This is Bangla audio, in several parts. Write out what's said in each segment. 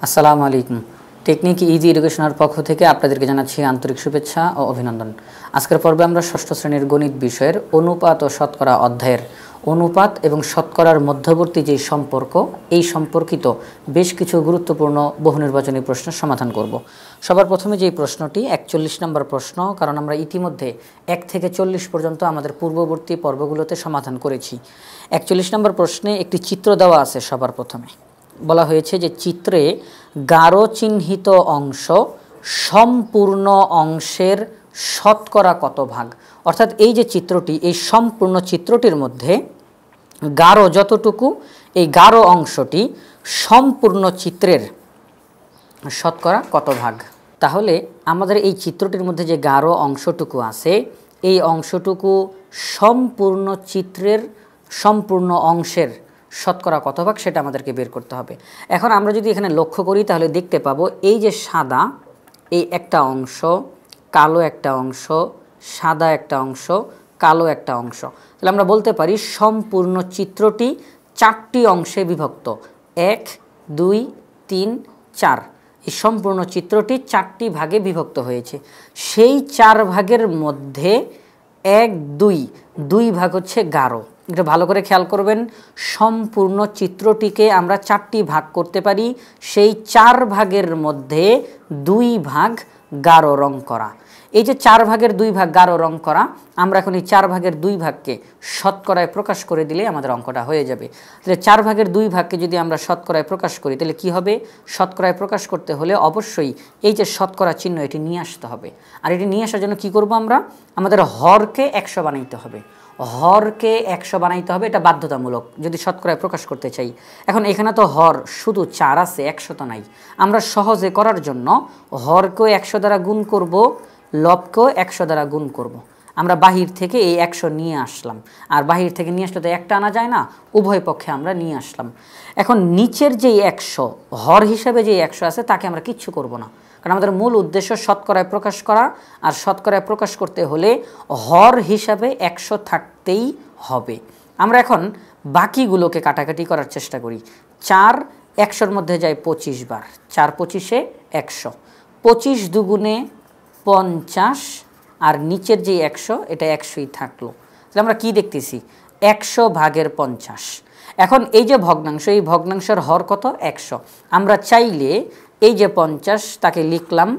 আসসালামু আলাইকুম। টেকনিক ইজি এডুকেশনের পক্ষ থেকে আপনাদেরকে জানাচ্ছি আন্তরিক শুভেচ্ছা ও অভিনন্দন। আজকের পর্বে আমরা ষষ্ঠ শ্রেণীর গণিত বিষয়ের অনুপাত ও শতকরা অধ্যায়ের অনুপাত এবং শতকরার মধ্যবর্তী যে সম্পর্ক, এই সম্পর্কিত বেশ কিছু গুরুত্বপূর্ণ বহুনির্বাচনী প্রশ্নের সমাধান করব। সবার প্রথমে যেই প্রশ্নটি 41 নম্বর প্রশ্ন, কারণ আমরা ইতিমধ্যে 1 থেকে 40 পর্যন্ত আমাদের পূর্ববর্তী পর্বগুলোতে সমাধান করেছি। 41 নম্বর প্রশ্নে একটি চিত্র দেওয়া আছে। সবার প্রথমে বলা হয়েছে যে চিত্রে গাঢ় চিহ্নিত অংশ সম্পূর্ণ অংশের শতকরা কত ভাগ। অর্থাৎ এই যে চিত্রটি, এই সম্পূর্ণ চিত্রটির মধ্যে গাঢ় যতটুকু, এই গাঢ় অংশটি সম্পূর্ণ চিত্রের শতকরা কত ভাগ। তাহলে আমাদের এই চিত্রটির মধ্যে যে গাঢ় অংশটুকু আছে, এই অংশটুকু সম্পূর্ণ চিত্রের সম্পূর্ণ অংশের শতকরা কত ভাগ সেটা আমাদেরকে বের করতে হবে। এখন আমরা যদি এখানে লক্ষ্য করি তাহলে দেখতে পাবো এই যে সাদা, এই একটা অংশ, কালো একটা অংশ, সাদা একটা অংশ, কালো একটা অংশ। তাহলে আমরা বলতে পারি সম্পূর্ণ চিত্রটি 4টি অংশে বিভক্ত। 1, 2, 3, 4। এই সম্পূর্ণ চিত্রটি 4টি ভাগে বিভক্ত হয়েছে। সেই 4 ভাগের মধ্যে 1, 2 ভাগ হচ্ছে গাঢ়। এটা ভালো করে খেয়াল করবেন। সম্পূর্ণ চিত্রটিকে আমরা 4টি ভাগ করতে পারি, সেই 4 ভাগের মধ্যে 2 ভাগ গাঢ় রং করা। এই যে 4 ভাগের 2 ভাগ গাঢ় রং করা, আমরা এখন এই 4 ভাগের 2 ভাগকে শতকরায় প্রকাশ করে দিলে আমাদের অঙ্কটা হয়ে যাবে। তাহলে 4 ভাগের 2 ভাগকে যদি আমরা শতকরায় প্রকাশ করি তাহলে কি হবে? শতকরায় প্রকাশ করতে হলে অবশ্যই এই যে শতকরা চিহ্ন, এটি নিয়ে আসতে হবে। আর এটি নিয়ে আসার জন্য কি করব আমরা? আমাদের হরকে 100 বানাইতে হবে। হরকে 100 বানাইতে হবে, এটা বাধ্যতামূলক যদি শতকরায় প্রকাশ করতে চাই। এখন এখানে তো হর শুধু 4 আছে, 100 তো নাই। আমরা সহজে করার জন্য হরকেও 100 দ্বারা গুণ করব, লবকেও 100 দ্বারা গুণ করব। আমরা বাহির থেকে এই 100 নিয়ে আসলাম, আর বাহির থেকে নিয়ে আসলে তো একটা আনা যায় না, উভয় পক্ষে আমরা নিয়ে আসলাম। এখন নিচের যেই 100, হর হিসাবে যেই 100 আছে, তাকে আমরা কিচ্ছু করব না, কারণ আমাদের মূল উদ্দেশ্য শতকরায় প্রকাশ করা। আর শতকরায় প্রকাশ করতে হলে হর হিসাবে 100 থাকতেই হবে। আমরা এখন বাকিগুলোকে কাটাকাটি করার চেষ্টা করি। 4 100-র মধ্যে যায় 25 বার, 4 25-এ 100, 25 দুগুণে 50, আর নিচের যে 100, এটা 100ই থাকলো। তাহলে আমরা কি দেখতেছি? 100 ভাগের 50। এখন এই যে ভগ্নাংশ, এই ভগ্নাংশের হর কত? 100। আমরা চাইলে এই যে 50 তাকে লিখলাম,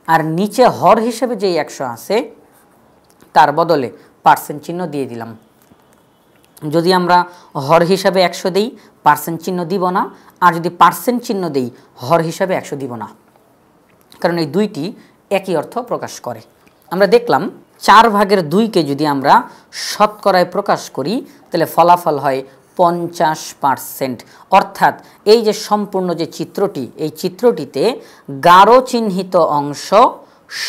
আর নিচে হর হিসেবে যেই 100 আছে তার বদলে পার্সেন্ট চিহ্ন দিয়ে দিলাম। যদি আমরা হর হিসাবে 100 দিই, পার্সেন্ট চিহ্ন দিব না। আর যদি পার্সেন্ট চিহ্ন দিই, হর হিসাবে 100 দিব না, কারণ এই দুইটি একই অর্থ প্রকাশ করে। আমরা দেখলাম 4 ভাগের 2কে যদি আমরা শতকরায় প্রকাশ করি তাহলে ফলাফল হয় 50%। অর্থাৎ এই যে সম্পূর্ণ যে চিত্রটি, এই চিত্রটিতে গাঢ় চিহ্নিত অংশ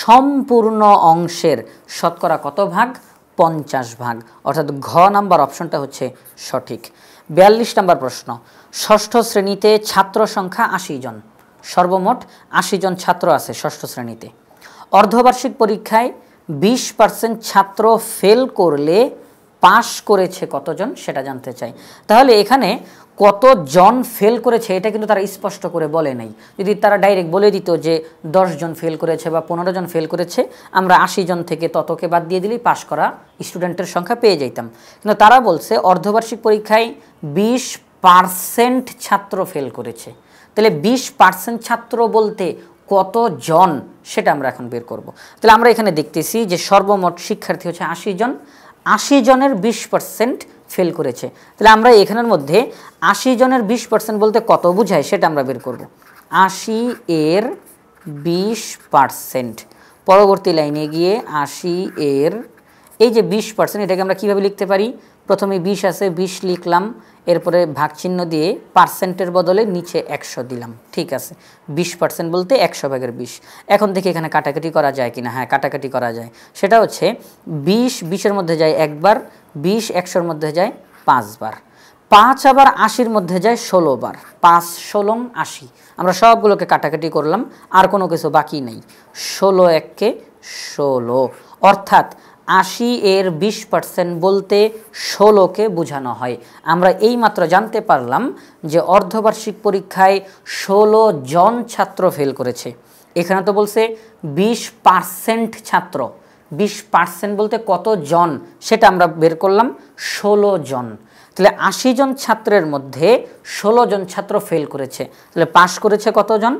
সম্পূর্ণ অংশের শতকরা কত ভাগ? 50 ভাগ। অর্থাৎ ঘ নাম্বার অপশনটা হচ্ছে সঠিক। 42 নম্বর প্রশ্ন, ষষ্ঠ শ্রেণীতে ছাত্র সংখ্যা 80 জন। সর্বমোট 80 জন ছাত্র আছে ষষ্ঠ শ্রেণীতে। অর্ধবার্ষিক পরীক্ষায় 20% ছাত্র ফেল করলে পাশ করেছে কতজন সেটা জানতে চাই। তাহলে এখানে কতজন ফেল করেছে এটা কিন্তু তারা স্পষ্ট করে বলে নাই। যদি তারা ডাইরেক্ট বলে দিত যে 10 জন ফেল করেছে বা 15 জন ফেল করেছে, আমরা 80 জন থেকে ততকে বাদ দিয়ে দিলেই পাশ করা স্টুডেন্টের সংখ্যা পেয়ে যাইতাম। কিন্তু তারা বলছে অর্ধবার্ষিক পরীক্ষায় 20% ছাত্র ফেল করেছে। তাহলে 20% ছাত্র বলতে কতজন সেটা আমরা এখন বের করব। তাহলে আমরা এখানে দেখতেছি যে সর্বমোট শিক্ষার্থী হচ্ছে 80 জন। 80 জনের 20% ফেল করেছে। তাহলে আমরা এখানের মধ্যে 80 জনের 20% বলতে কত বোঝায় সেটা আমরা বের করব। 80 এর 20%। পরবর্তী লাইনে গিয়ে 80 এর এই যে 20%, এটাকে আমরা কীভাবে লিখতে পারি? প্রথমে 20 আছে, 20 লিখলাম, এরপরে ভাগ চিহ্ন দিয়ে পার্সেন্টের বদলে নিচে 100 দিলাম। ঠিক আছে, 20% বলতে 100 ভাগের 20। এখন দেখি এখানে কাটাকাটি করা যায় কিনা। হ্যাঁ, কাটাকাটি করা যায়। সেটা হচ্ছে 20-20-এর মধ্যে যায় একবার, 20 100-র মধ্যে যায় 5 বার, 5 আবার 80-র মধ্যে যায় 16 বার। 5 16 80। আমরা সবগুলোকে কাটাকাটি করলাম, আর কোনো কিছু বাকি নেই। 16 1 কে 16। অর্থাৎ 80 এর 20% বলতে 16কে বোঝানো হয়। আমরা এই মাত্র জানতে পারলাম যে অর্ধবার্ষিক পরীক্ষায় 16 জন ছাত্র ফেল করেছে। এখানে তো বলছে 20% ছাত্র, 20% বলতে কত জন সেটা আমরা বের করলাম 16 জন। তাহলে 80 জন ছাত্রের মধ্যে 16 জন ছাত্র ফেল করেছে। তাহলে পাশ করেছে কতজন?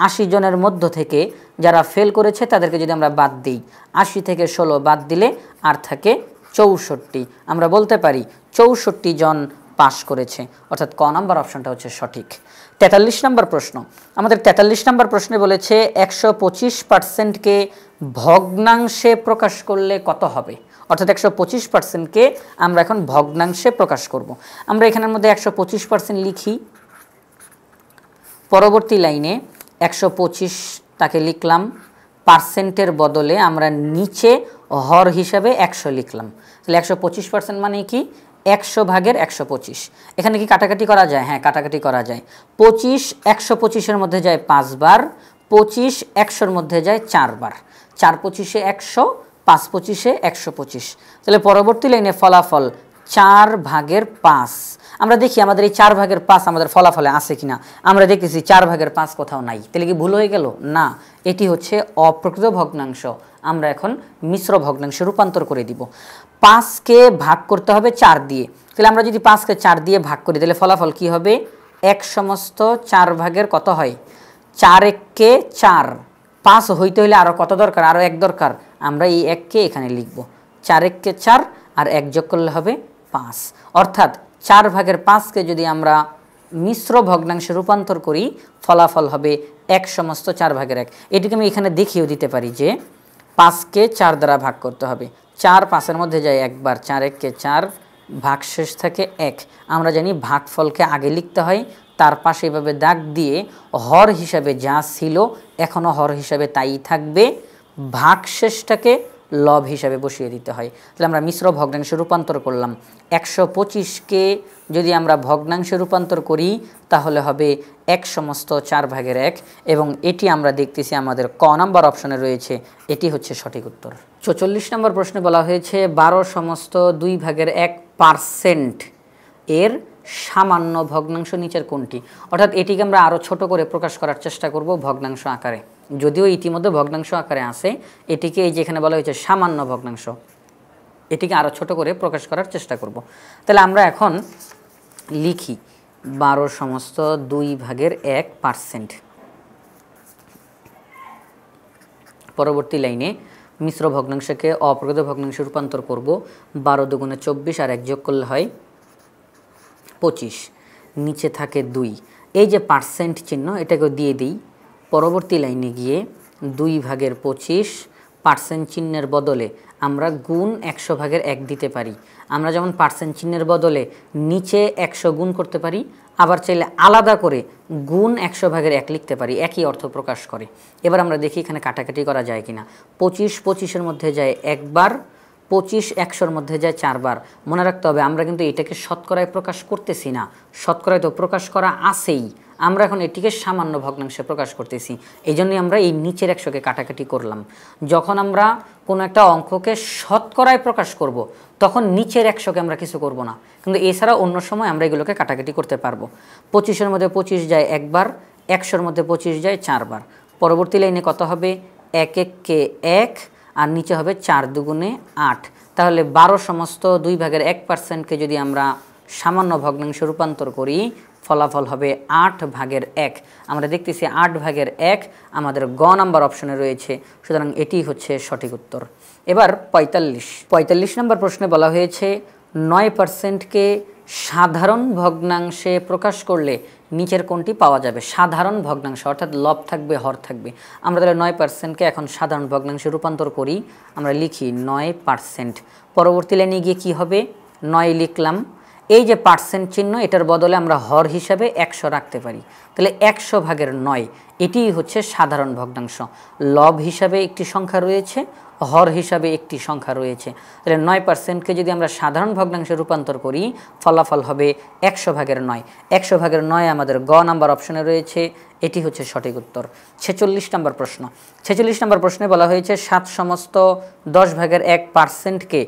80 জনের মধ্য থেকে যারা ফেল করেছে তাদেরকে যদি আমরা বাদ দিই, 80 থেকে 16 বাদ দিলে আর থাকে 64। আমরা বলতে পারি 64 জন পাশ করেছে, অর্থাৎ ক নাম্বার অপশনটা হচ্ছে সঠিক। 43 নম্বর প্রশ্ন, আমাদের 43 নম্বর প্রশ্নে বলেছে 125%কে ভগ্নাংশে প্রকাশ করলে কত হবে, অর্থাৎ 125%কে আমরা এখন ভগ্নাংশে প্রকাশ করব। আমরা এখানের মধ্যে 125% লিখি, পরবর্তী লাইনে 125 তাকে লিখলাম, পার্সেন্টের বদলে আমরা নিচে হর হিসাবে 100 লিখলাম। তাহলে 125% মানে কি? 100 ভাগের 125। এখানে কি কাটাকাটি করা যায়? হ্যাঁ, কাটাকাটি করা যায়। 25 125-এর মধ্যে যায় 5 বার, 25 100-র মধ্যে যায় 4 বার। 4 25-এ 100, 5 25-এ 125। তাহলে পরবর্তী লাইনে ফলাফল 4 ভাগের 5। আমরা দেখি আমাদের এই 4 ভাগের 5 আমাদের ফলাফলে আছে কিনা। আমরা দেখতেছি 4 ভাগের 5 কোথাও নাই। তাহলে কি ভুল হয়ে গেল? না, এটি হচ্ছে অপ্রকৃত ভগ্নাংশ। আমরা এখন মিশ্র ভগ্নাংশে রূপান্তর করে দিব। 5কে ভাগ করতে হবে 4 দিয়ে। তাহলে আমরা যদি 5কে 4 দিয়ে ভাগ করি তাহলে ফলাফল কি হবে? 1 সমস্ত 4 ভাগের কত হয়? 4 1-কে 4। 5 হইতে হলে আরও কত দরকার? আরও 1 দরকার। আমরা এই 1কে এখানে লিখব। 4 1-কে 4 আর 1 যোগ করলে হবে 5। অর্থাৎ 4 ভাগের 5কে যদি আমরা মিশ্র ভগ্নাংশে রূপান্তর করি ফলাফল হবে 1 সমস্ত 4 ভাগের 1। এটিকে আমি এখানে দেখিয়েও দিতে পারি যে 5কে 4 দ্বারা ভাগ করতে হবে। 4 5-এর মধ্যে যায় একবার, 4 1-কে 4, ভাগশেষ থাকে 1। আমরা জানি ভাগফলকে আগে লিখতে হয়, তার পাশে এভাবে দাগ দিয়ে হর হিসাবে যা ছিল এখনও হর হিসাবে তাই থাকবে, ভাগশেষটাকে লব হিসাবে বসিয়ে দিতে হয়। তাহলে আমরা মিশ্র ভগ্নাংশে রূপান্তর করলাম। 125কে যদি আমরা ভগ্নাংশে রূপান্তর করি তাহলে হবে 1 সমস্ত 4 ভাগের 1, এবং এটি আমরা দেখতেছি আমাদের ক নাম্বার অপশনে রয়েছে। এটি হচ্ছে সঠিক উত্তর। 44 নম্বর প্রশ্নে বলা হয়েছে 12 সমস্ত 2 ভাগের 1% এর সামান্য ভগ্নাংশ নিচের কোনটি? অর্থাৎ এটিকে আমরা আরও ছোট করে প্রকাশ করার চেষ্টা করব ভগ্নাংশ আকারে। যদিও ইতিমধ্যে ভগ্নাংশ আকারে আছে, এটিকে এই যেখানে বলা হয়েছে সামান্য ভগ্নাংশ, এটিকে আরও ছোট করে প্রকাশ করার চেষ্টা করব। তাহলে আমরা এখন লিখি 12 সমস্ত 2 ভাগের 1%। পরবর্তী লাইনে মিশ্র ভগ্নাংশকে অপ্রকৃত ভগ্নাংশে রূপান্তর করব। 12 দুগুণে 24 আর 1 যোগ করলে হয় 25। নিচে থাকে 2। এই যে পার্সেন্ট চিহ্ন এটাকে দিয়ে দিই। পরবর্তী লাইনে গিয়ে 2 ভাগের 25 পার্সেন্ট চিহ্নের বদলে আমরা গুণ 100 ভাগের 1 দিতে পারি। আমরা যেমন পার্সেন্ট চিহ্নের বদলে নিচে 100 গুণ করতে পারি, আবার চাইলে আলাদা করে গুণ 100 ভাগের 1 লিখতে পারি, একই অর্থ প্রকাশ করে। এবার আমরা দেখি এখানে কাটাকাটি করা যায় কিনা। 25 25-এর মধ্যে যায় একবার, 25 100-র মধ্যে যায় 4 বার। মনে রাখতে হবে আমরা কিন্তু এটাকে শতকরায় প্রকাশ করতেছি না, শতকরায় তো প্রকাশ করা আছেই, আমরা এখন এটিকে সামান্য ভগ্নাংশে প্রকাশ করতেছি। এই জন্যই আমরা এই নিচের 100-কে কাটাকাটি করলাম। যখন আমরা কোনো একটা অঙ্ককে শতকরায় প্রকাশ করব তখন নিচের 100-কে আমরা কিছু করব না, কিন্তু এছাড়া অন্য সময় আমরা এগুলোকে কাটাকাটি করতে পারবো। 25-এর মধ্যে 25 যায় একবার, 100-র মধ্যে 25 যায় 4 বার। পরবর্তী লাইনে কত হবে? 1 1-কে 1 আর নিচে হবে 4 দুগুণে 8। তাহলে 12 সমস্ত 2 ভাগের 1%-কে যদি আমরা সামান্য ভগ্নাংশে রূপান্তর করি ফলাফল হবে 8 ভাগের 1। আমরা দেখতেছি 8 ভাগের 1 আমাদের গ নাম্বার অপশনে রয়েছে, সুতরাং এটি হচ্ছে সঠিক উত্তর। এবার 45 নম্বর প্রশ্নে বলা হয়েছে 9%-কে সাধারণ ভগ্নাংশে প্রকাশ করলে নিচের কোনটি পাওয়া যাবে? সাধারণ ভগ্নাংশ অর্থাৎ লব থাকবে, হর থাকবে। আমরা তাহলে 9%-কে এখন সাধারণ ভগ্নাংশে রূপান্তর করি। আমরা লিখি 9%। পরবর্তী লাইনে গিয়ে কী হবে? 9 লিখলাম, এই যে পার্সেন্ট চিহ্ন এটার বদলে আমরা হর হিসাবে 100 রাখতে পারি। তাহলে 100/9 এটিই হচ্ছে সাধারণ ভগ্নাংশ। লব হিসাবে একটি সংখ্যা রয়েছে, হর হিসাবে একটি সংখ্যা রয়েছে। তাহলে 9%কে যদি আমরা সাধারণ ভগ্নাংশে রূপান্তর করি ফলাফল হবে 100/9। 100/9 আমাদের গ নাম্বার অপশনে রয়েছে, এটি হচ্ছে সঠিক উত্তর। 46 নম্বর প্রশ্ন। 46 নম্বর প্রশ্নে বলা হয়েছে 7/10%কে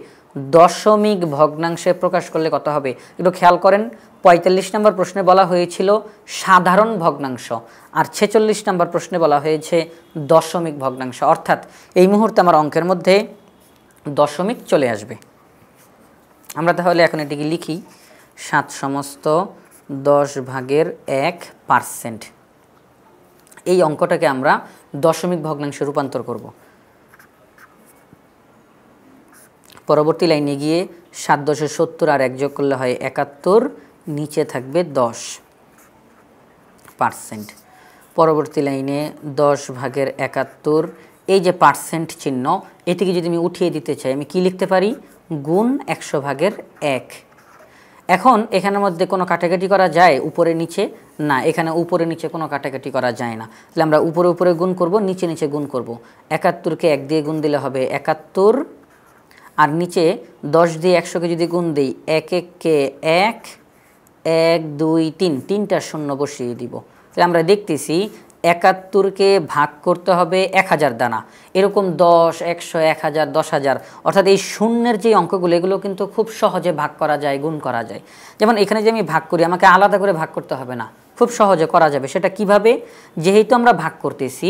দশমিক ভগ্নাংশে প্রকাশ করলে কত হবে। একটু খেয়াল করেন, 45 নম্বর প্রশ্নে বলা হয়েছিল সাধারণ ভগ্নাংশ, আর 46 নম্বর প্রশ্নে বলা হয়েছে দশমিক ভগ্নাংশ। অর্থাৎ এই মুহূর্তে আমার অঙ্কের মধ্যে দশমিক চলে আসবে। আমরা তাহলে এখন এটিকে লিখি 7/10%। এই অঙ্কটাকে আমরা দশমিক ভগ্নাংশে রূপান্তর করব। পরবর্তী লাইনে গিয়ে 7 × 10 = 70 আর 1 যোগ করলে হয় 71, নিচে থাকবে 10%। পরবর্তী লাইনে 10/71, এই যে পার্সেন্ট চিহ্ন এটিকে যদি আমি উঠিয়ে দিতে চাই আমি কি লিখতে পারি, গুণ 100/1। এখন এখানের মধ্যে কোনো কাটাকাটি করা যায় উপরে নিচে? না, এখানে উপরে নিচে কোনো কাটাকাটি করা যায় না। তাহলে আমরা উপরে উপরে গুণ করব, নিচে নিচে গুণ করব। 71কে 1 দিয়ে গুণ দিলে হবে 71, আর নিচে 10 দিয়ে 100কে যদি গুণ দিই 1 1কে 1, 1 2 3, 3টা শূন্য বসিয়ে দিব। তাহলে আমরা দেখতেছি 71কে ভাগ করতে হবে 1000 দানা, এরকম 10, 100, 1000, 10,000, অর্থাৎ এই শূন্যের যে অঙ্কগুলো এগুলো কিন্তু খুব সহজে ভাগ করা যায়, গুণ করা যায়। যেমন এখানে যে আমি ভাগ করি আমাকে আলাদা করে ভাগ করতে হবে না, খুব সহজে করা যাবে। সেটা কিভাবে? যেহেতু আমরা ভাগ করতেছি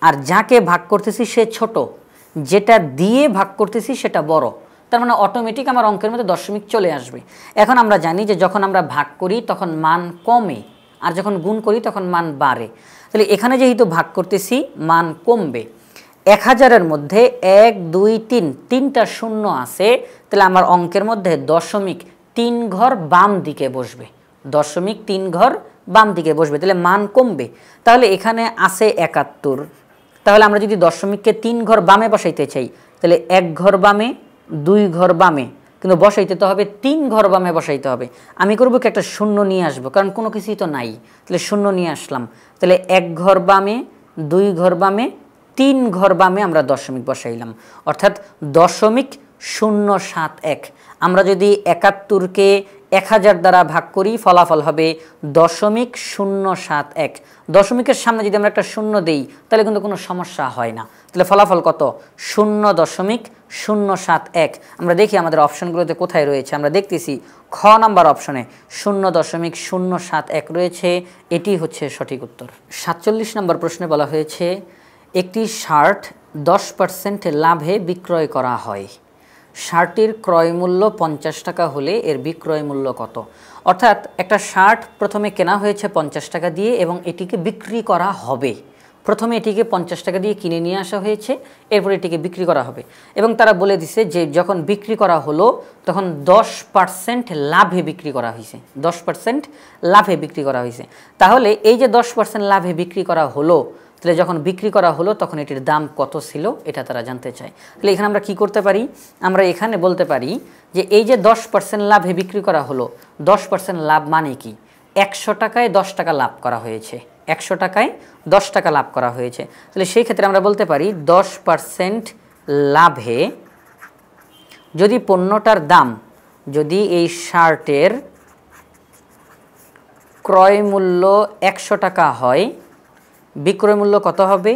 আর যাকে ভাগ করতেছি সে ছোট, যেটা দিয়ে ভাগ করতেছি সেটা বড়, তার মানে অটোমেটিক আমার অঙ্কের মধ্যে দশমিক চলে আসবে। এখন আমরা জানি যে যখন আমরা ভাগ করি তখন মান কমে, আর যখন গুণ করি তখন মান বাড়ে। তাহলে এখানে যেহেতু ভাগ করতেছি মান কমবে। 1000-এর মধ্যে 1 2 3, 3টা শূন্য আছে, তাহলে আমার অঙ্কের মধ্যে দশমিক 3 ঘর বাম দিকে বসবে, দশমিক 3 ঘর বাম দিকে বসবে, তাহলে মান কমবে। তাহলে এখানে আছে 71, তাহলে আমরা যদি দশমিককে 3 ঘর বামে বসাইতে চাই তাহলে 1 ঘর বামে, 2 ঘর বামে, কিন্তু বসাইতে তো হবে 3 ঘর বামে বসাইতে হবে। আমি করব কি, একটা শূন্য নিয়ে আসবো, কারণ কোনো কিছুই তো নাই, তাহলে শূন্য নিয়ে আসলাম। তাহলে 1 ঘর বামে, 2 ঘর বামে, 3 ঘর বামে আমরা দশমিক বসাইলাম, অর্থাৎ 0.071। আমরা যদি 71কে 1000 দ্বারা ভাগ করি ফলাফল হবে 0.071। দশমিকের সামনে যদি আমরা একটা শূন্য দেই তাহলে কিন্তু কোনো সমস্যা হয় না। তাহলে ফলাফল কত? 0.071। আমরা দেখি আমাদের অপশনগুলোতে কোথায় রয়েছে। আমরা দেখতেছি খ নাম্বার অপশনে 0.071 রয়েছে, এটি হচ্ছে সঠিক উত্তর। 47 নম্বর প্রশ্নে বলা হয়েছে একটি শার্ট 10% লাভে বিক্রয় করা হয়। শার্টটির ক্রয় মূল্য 50 টাকা হলে এর বিক্রয় মূল্য কত? অর্থাৎ একটা শার্ট প্রথমে কেনা হয়েছে 50 টাকা দিয়ে এবং এটিকে বিক্রি করা হবে। প্রথমে এটিকে 50 টাকা দিয়ে কিনে নিয়ে আসা হয়েছে, এরপর এটিকে বিক্রি করা হবে, এবং তারা বলে দিছে যে যখন বিক্রি করা হলো তখন 10% লাভে বিক্রি করা হয়েছে, 10% লাভে বিক্রি করা হয়েছে। তাহলে এই যে 10% লাভে বিক্রি করা হলো, তাহলে যখন বিক্রি করা হলো তখন এটির দাম কত ছিল এটা তারা জানতে চায়। তাহলে এখানে আমরা কি করতে পারি? আমরা এখানে বলতে পারি যে এই যে 10% লাভে বিক্রি করা হলো, 10% লাভ মানে কি? 100 টাকায় 10 টাকা লাভ করা হয়েছে, 100 টাকায় 10 টাকা লাভ করা হয়েছে। তাহলে সেই ক্ষেত্রে আমরা বলতে পারি 10% লাভে যদি পণ্যটার দাম, যদি এই শার্টের ক্রয় মূল্য 100 টাকা হয়, বিক্রয় মূল্য কত হবে?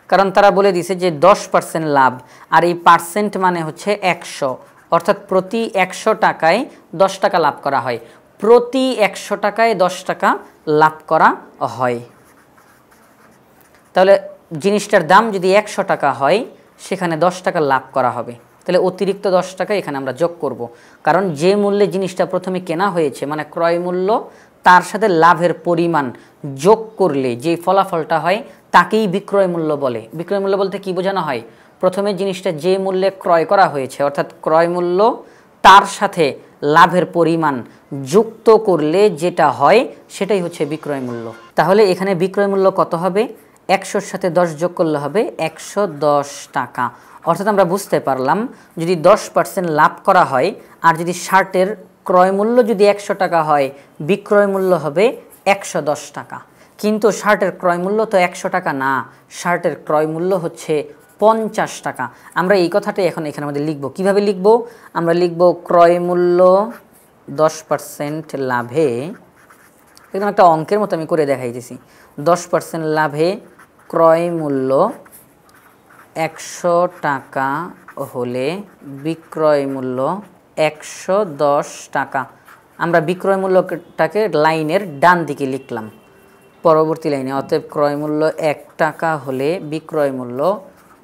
কারণ তারা বলে দিছে যে 10% লাভ, আর এই পার্সেন্ট মানে হচ্ছে 100, অর্থাৎ প্রতি 100 টাকায় 10 টাকা লাভ করা হয়, প্রতি 100 টাকায় 10 টাকা লাভ করা হয়। তাহলে জিনিসটার দাম যদি 100 টাকা হয় সেখানে 10 টাকা লাভ করা হবে, তাহলে অতিরিক্ত 10 টাকা এখানে আমরা যোগ করব, কারণ যে মূল্যে জিনিসটা প্রথমে কেনা হয়েছে মানে ক্রয় মূল্য, তার সাথে লাভের পরিমাণ যোগ করলে যে ফলাফলটা হয় তাকেই বিক্রয় মূল্য বলে। বিক্রয় মূল্য বলতে কি বোঝানো হয়? প্রথমে জিনিসটা যে মূল্যে ক্রয় করা হয়েছে অর্থাৎ ক্রয় মূল্য, তার সাথে লাভের পরিমাণ যুক্ত করলে যেটা হয় সেটাই হচ্ছে বিক্রয় মূল্য। তাহলে এখানে বিক্রয় মূল্য কত হবে? 100-র সাথে 10 যোগ করলে হবে 110 টাকা। অর্থাৎ আমরা বুঝতে পারলাম যদি 10% লাভ করা হয় আর যদি শার্টের ক্রয় মূল্য যদি 100 টাকা হয় বিক্রয় মূল্য হবে 110 টাকা। কিন্তু শার্টের ক্রয় মূল্য তো 100 টাকা না, শার্টের ক্রয় মূল্য হচ্ছে 50 টাকা। আমরা এই কথাটাই এখন এখানে আমাদের লিখব। কিভাবে লিখব? আমরা লিখব ক্রয় মূল্য 10% লাভে, একদম একটা অঙ্কের মতো আমি করে দেখাইতেছি, 10% লাভে ক্রয় মূল্য 100 টাকা হলে বিক্রয় মূল্য 110 টাকা। আমরা বিক্রয় মূল্যটাকে লাইনের ডান দিকে লিখলাম পরবর্তী লাইনে। অতএব ক্রয় মূল্য 1 টাকা হলে বিক্রয় মূল্য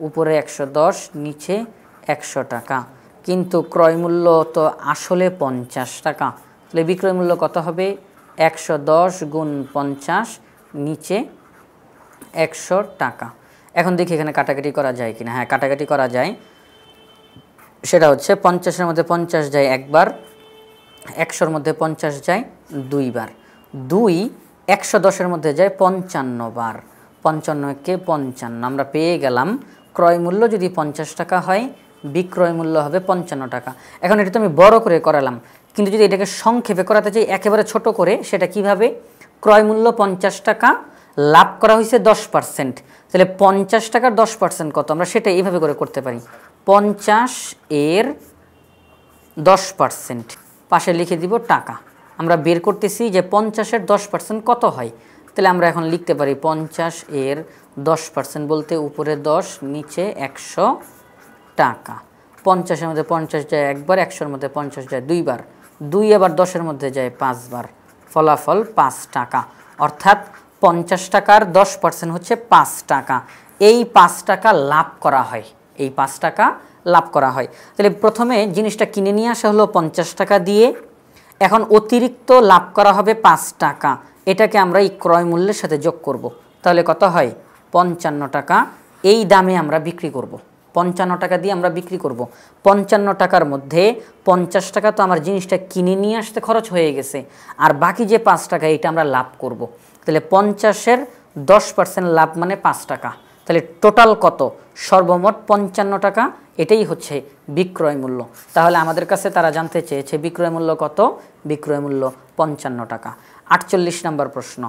উপরে 110 নিচে 100 টাকা। কিন্তু ক্রয় মূল্য তো আসলে 50 টাকা, তাহলে বিক্রয় মূল্য কত হবে? 110 গুণ 50 নিচে 100 টাকা। এখন দেখি এখানে কাটাকাটি করা যায় কিনা। হ্যাঁ, কাটাকাটি করা যায়। সেটা হচ্ছে 50-এর মধ্যে 50 যায় একবার, 100-র মধ্যে 50 যায় দুইবার, 2 110-এর মধ্যে যায় 55 বার, 55-কে 55। আমরা পেয়ে গেলাম ক্রয় মূল্য যদি 50 টাকা হয় বিক্রয় মূল্য হবে 55 টাকা। এখন এটা তো আমি বড় করে করালাম, কিন্তু যদি এটাকে সংক্ষেপে করাতে চাই একেবারে ছোট করে, সেটা কিভাবে? ক্রয় মূল্য 50 টাকা, লাভ করা হয়েছে 10%, তাহলে 50 টাকার 10% কত? আমরা সেটা এইভাবে করে করতে পারি, 50 এর 10%, পাশে লিখে দিব টাকা। আমরা বের করতেছি যে 50-এর 10% কত হয়, তাহলে আমরা এখন লিখতে পারি 50 এর 10% বলতে উপরে 10 নিচে 100 টাকা। 50-এর মধ্যে 50 যায় একবার, 100-এর মধ্যে 50 যায় দুইবার, 2 আবার 10-এর মধ্যে যায় 5 বার, ফলাফল 5 টাকা। অর্থাৎ 50 টাকার 10% হচ্ছে 5 টাকা। এই 5 টাকা লাভ করা হয়, এই 5 টাকা লাভ করা হয়। তাহলে প্রথমে জিনিসটা কিনে নিয়ে আসা হলো 50 টাকা দিয়ে, এখন অতিরিক্ত লাভ করা হবে 5 টাকা। এটাকে আমরা এই ক্রয় মূল্যের সাথে যোগ করব, তাহলে কত হয়? 55 টাকা। এই দামে আমরা বিক্রি করব, 55 টাকা দিয়ে আমরা বিক্রি করব। 55 টাকার মধ্যে 50 টাকা তো আমার জিনিসটা কিনে নিয়ে আসতে খরচ হয়ে গেছে, আর বাকি যে 5 টাকা এটা আমরা লাভ করব। তাহলে 50-এর 10% লাভ মানে 5 টাকা। তাহলে টোটাল কত? সর্বমোট 55 টাকা। এটাই হচ্ছে বিক্রয় মূল্য। তাহলে আমাদের কাছে তারা জানতে চেয়েছে বিক্রয় মূল্য কত? বিক্রয় মূল্য 55 টাকা। 48 নম্বর প্রশ্ন,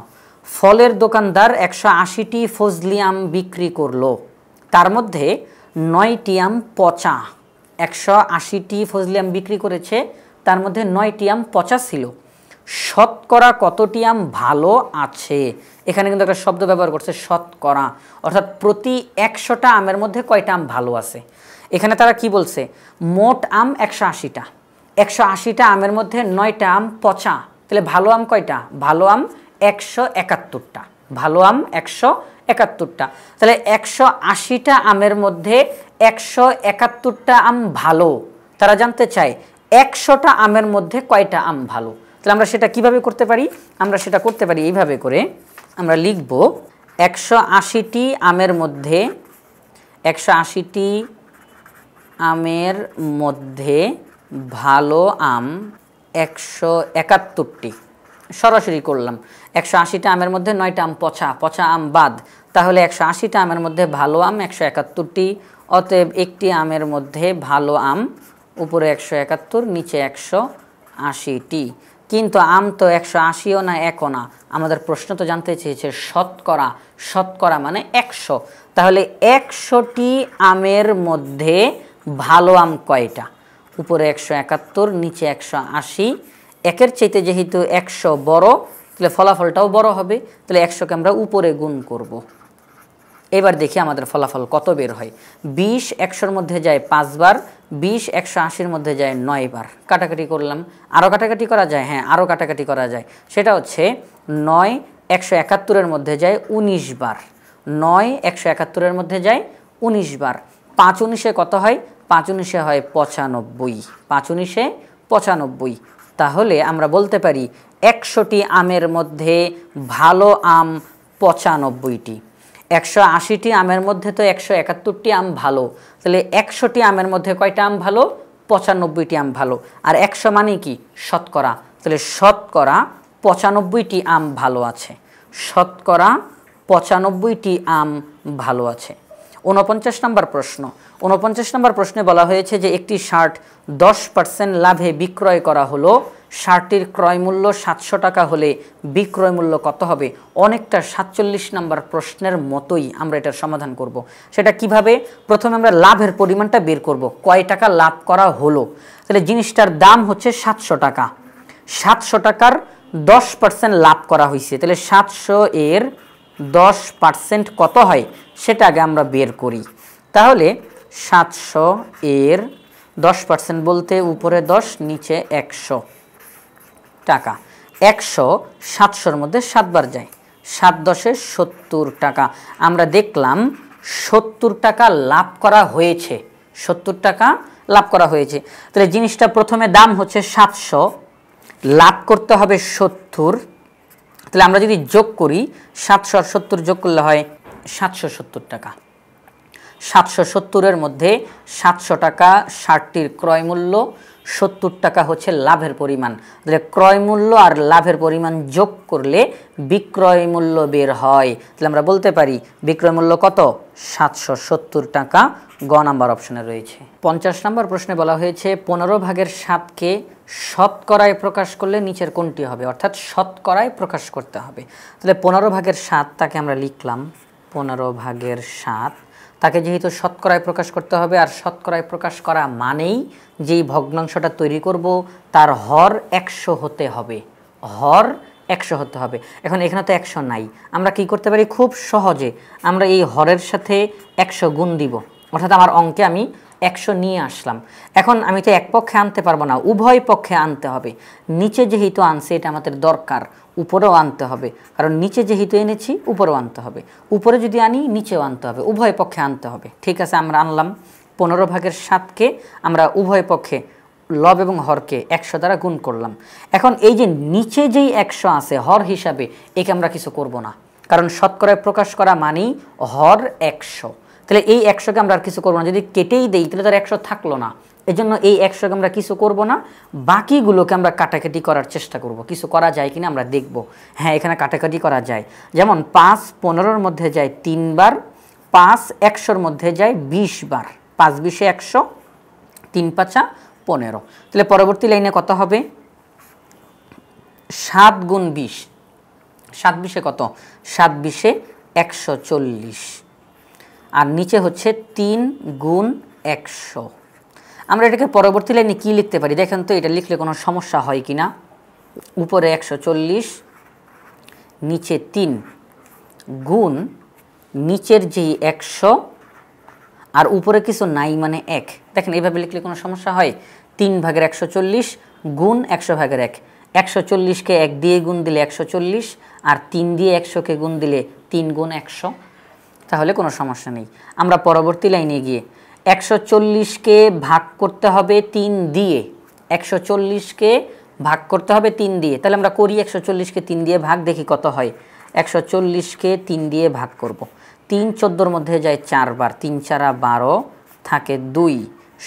ফলের দোকানদার 180টি ফজলি আম বিক্রি করলো, তার মধ্যে 9টি আম পচা। 180টি ফজলি আম বিক্রি করেছে, তার মধ্যে 9টি আম পচা ছিল। শতকরা কতটি আম ভালো আছে? এখানে কিন্তু একটা শব্দ ব্যবহার করছে শতকরা, অর্থাৎ প্রতি 100টা আমের মধ্যে কয়টা আম ভালো আছে। এখানে তারা কি বলছে? মোট আম 180টা, 180টা আমের মধ্যে 9টা আম পচা, তাহলে ভালো আম কয়টা? ভালো আম 171টা, ভালো আম 171টা। তাহলে 180টা আমের মধ্যে 171টা আম ভালো। তারা জানতে চায় 100টা আমের মধ্যে কয়টা আম ভালো। তাহলে আমরা সেটা কিভাবে করতে পারি? আমরা সেটা করতে পারি এইভাবে করে, আমরা লিখব 180টি আমের মধ্যে, 180টি আমের মধ্যে ভালো আম 171টি। সরাসরি করলাম, 180টা আমের মধ্যে 9টা আম পচা, পচা আম বাদ, তাহলে 180টা আমের মধ্যে ভালো আম 171টি। অতএব একটি আমের মধ্যে ভালো আম উপরে 171 নিচে 180টি। কিন্তু আম তো 180ও না 1ও না, আমাদের প্রশ্ন তো জানতে চেয়েছে শতকরা, শতকরা মানে 100। তাহলে 100টি আমের মধ্যে ভালো আম কয়টা? উপরে 171 নিচে 180। একের চাইতে যেহেতু 100 বড়, তাহলে ফলাফলটাও বড় হবে, তাহলে 100কে আমরা উপরে গুণ করব। এবার দেখি আমাদের ফলাফল কত বের হয়। 20 100-র মধ্যে যায় 5 বার, 20 180-র মধ্যে যায় 9 বার। কাটাকাটি করলাম, আরও কাটাকাটি করা যায়, হ্যাঁ আরও কাটাকাটি করা যায়। সেটা হচ্ছে 9 171-এর মধ্যে যায় 19 বার, 9 171-এর মধ্যে যায় 19 বার। 5 19-এ কত হয়? 5 19-এ হয় 95, 5 19-এ 95। তাহলে আমরা বলতে পারি 100টি আমের মধ্যে ভালো আম 95টি। 180টি আমের মধ্যে তো 171টি আম ভালো, তাহলে 100টি আমের মধ্যে কয়টা আম ভালো? 95টি আম ভালো। আর 100 মানে কি? শতকরা, তাহলে শতকরা 95টি আম ভালো আছে, শতকরা 95টি আম ভালো আছে। 49 নম্বর প্রশ্ন, 49 নম্বর প্রশ্নে বলা হয়েছে যে একটি শার্ট 10% লাভে বিক্রয় করা হলো, শার্টটির ক্রয় মূল্য 700 টাকা হলে বিক্রয় মূল্য কত হবে? অনেকটা 47 নম্বর প্রশ্নের মতোই আমরা এটার সমাধান করব। সেটা কিভাবে? প্রথমে আমরা লাভের পরিমাণটা বের করব, কয় টাকা লাভ করা হলো। তাহলে জিনিসটার দাম হচ্ছে 700 টাকা, 700 টাকার 10% লাভ করা হয়েছে, তাহলে 700 এর 10% কত হয় সেটা আগে আমরা বের করি। তাহলে 700 এর 10% বলতে উপরে 10 নিচে 100 টাকা। 100 700-র মধ্যে 7 বার যায়, 7 10-এ 70 টাকা। আমরা দেখলাম 70 টাকা লাভ করা হয়েছে, 70 টাকা লাভ করা হয়েছে। তাহলে জিনিসটা প্রথমে দাম হচ্ছে 700, লাভ করতে হবে 70। তাহলে আমরা যদি যোগ করি 700 আর 70 যোগ করলে হয় 770 টাকা। 770-এর মধ্যে 700 টাকা শার্টটির ক্রয় মূল্য, 70 টাকা হচ্ছে লাভের পরিমাণ। তাহলে ক্রয় মূল্য আর লাভের পরিমাণ যোগ করলে বিক্রয় মূল্য বের হয়। তাহলে আমরা বলতে পারি বিক্রয় মূল্য কত? 770 টাকা। গ নাম্বার অপশনে রয়েছে। 50 নম্বর প্রশ্নে বলা হয়েছে 15/7-কে শতকরায় প্রকাশ করলে নিচের কোনটি হবে? অর্থাৎ শতকরায় প্রকাশ করতে হবে। তাহলে 15/7 তাকে আমরা লিখলাম 15/7, তাকে যেহেতু শতকরায় প্রকাশ করতে হবে, আর শতকরায় প্রকাশ করা মানেই যেই ভগ্নাংশটা তৈরি করব তার হর 100 হতে হবে, হর 100 হতে হবে। এখন এখানে তো 100 নাই, আমরা কি করতে পারি? খুব সহজে আমরা এই হরের সাথে 100 গুণ দিব, অর্থাৎ আমার অঙ্কে আমি 100 নিয়ে আসলাম। এখন আমি তো এক পক্ষে আনতে পারবো না, উভয় পক্ষে আনতে হবে। নিচে যেহেতু আনছে এটা আমাদের দরকার, উপরেও আনতে হবে, কারণ নিচে যেহেতু এনেছি উপরেও আনতে হবে, উপরে যদি আনি নিচেও আনতে হবে, উভয় পক্ষে আনতে হবে। ঠিক আছে, আমরা আনলাম 15/7-কে আমরা উভয় পক্ষে লব এবং হরকে 100 দ্বারা গুণ করলাম। এখন এই যে নিচে যেই 100 আছে হর হিসাবে, একে আমরা কিছু করব না, কারণ শতকরায় প্রকাশ করা মানেই হর 100। তাহলে এই 100-কে আমরা আর কিছু করবো না, যদি কেটেই দেই তাহলে তার 100 থাকলো না। এজন্য এই 100-কে আমরা কিছু করব না, বাকিগুলোকে আমরা কাটাকাটি করার চেষ্টা করব। কিছু করা যায় কিনা আমরা দেখব। হ্যাঁ, এখানে কাটাকাটি করা যায়। যেমন 5 15-র মধ্যে যায় 3 বার, 5 100-র মধ্যে যায় 20 বার, 5 20-এ 100, 3 5 15। তাহলে পরবর্তী লাইনে কত হবে? 7 গুণ 20, 7 20-এ কত? 7 20-এ 140, আর নিচে হচ্ছে 3 গুণ 100। আমরা এটাকে পরবর্তী লাইনে কী লিখতে পারি দেখেন তো, এটা লিখলে কোনো সমস্যা হয় কি না? উপরে 140, নিচে 3 গুণ নিচের যেই 100 আর উপরে কিছু নাই মানে 1। দেখেন এইভাবে লিখলে কোনো সমস্যা হয়? 3/140 গুণ 100/1। 140-কে 1 দিয়ে গুণ দিলে 140, আর 3 দিয়ে 100-কে গুণ দিলে 3 গুণ 100, তাহলে কোনো সমস্যা নেই। আমরা পরবর্তী লাইনে গিয়ে 140-কে ভাগ করতে হবে 3 দিয়ে, 140-কে ভাগ করতে হবে 3 দিয়ে। তাহলে আমরা করি 140-কে 3 দিয়ে ভাগ, দেখি কত হয়। 140-কে 3 দিয়ে ভাগ করব। 3 14-র মধ্যে যায় 4 বার, 3 4 12 থাকে 2,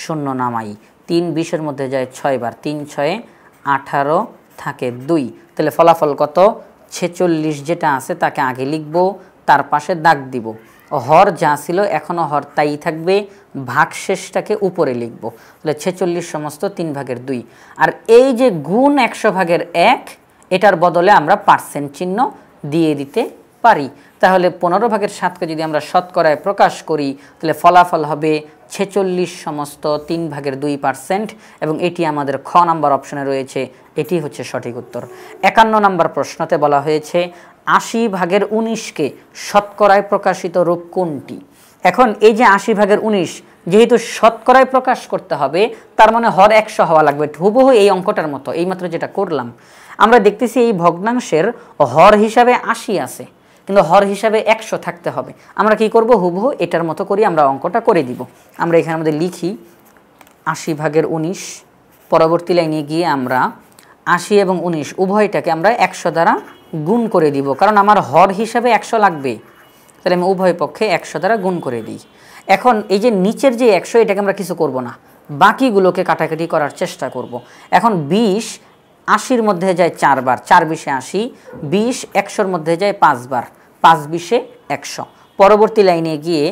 শূন্য নামাই। 3 20-এর মধ্যে যায় 6 বার, 3 6 18 থাকে 2। তাহলে ফলাফল কত? 46 যেটা আছে তাকে আগে লিখব, তার পাশে দাগ দিব। হর যা ছিল এখনও হর তাই থাকবে, ভাগশেষটাকে উপরে লিখব। তাহলে 46 সমস্ত 3/2। আর এই যে গুণ 100/1, এটার বদলে আমরা পার্সেন্ট চিহ্ন দিয়ে দিতে পারি। তাহলে 15/7-কে যদি আমরা শতকরায় প্রকাশ করি তাহলে ফলাফল হবে 46 সমস্ত 3/2%, এবং এটি আমাদের খ নাম্বার অপশনে রয়েছে। এটি হচ্ছে সঠিক উত্তর। 51 নম্বর প্রশ্নতে বলা হয়েছে 80/19-কে শতকরায় প্রকাশিত রূপ কোনটি? এখন এই যে 80/19 যেহেতু শতকরায় প্রকাশ করতে হবে, তার মানে হর 100 হওয়া লাগবে, হুবহু এই অঙ্কটার মতো, এইমাত্র যেটা করলাম। আমরা দেখতেছি এই ভগ্নাংশের হর হিসাবে 80 আছে, কিন্তু হর হিসাবে 100 থাকতে হবে। আমরা কি করব? হুবহু এটার মতো করি আমরা অঙ্কটা করে দিব। আমরা এখানের মধ্যে লিখি 80/19, পরবর্তী লাইনে গিয়ে আমরা 80 এবং 19 উভয়টাকে আমরা 100 দ্বারা গুণ করে দিব, কারণ আমার হর হিসাবে 100 লাগবে। তাহলে আমি উভয় পক্ষে 100 দ্বারা গুণ করে দিই। এখন এই যে নিচের যে 100, এটাকে আমরা কিছু করব না, বাকিগুলোকে কাটাকাটি করার চেষ্টা করব। এখন 20 80-র মধ্যে যায় 4 বার, 4 20-এ 80, 20 100-র মধ্যে যায় 5 বার, 5 20-এ 100। পরবর্তী লাইনে গিয়ে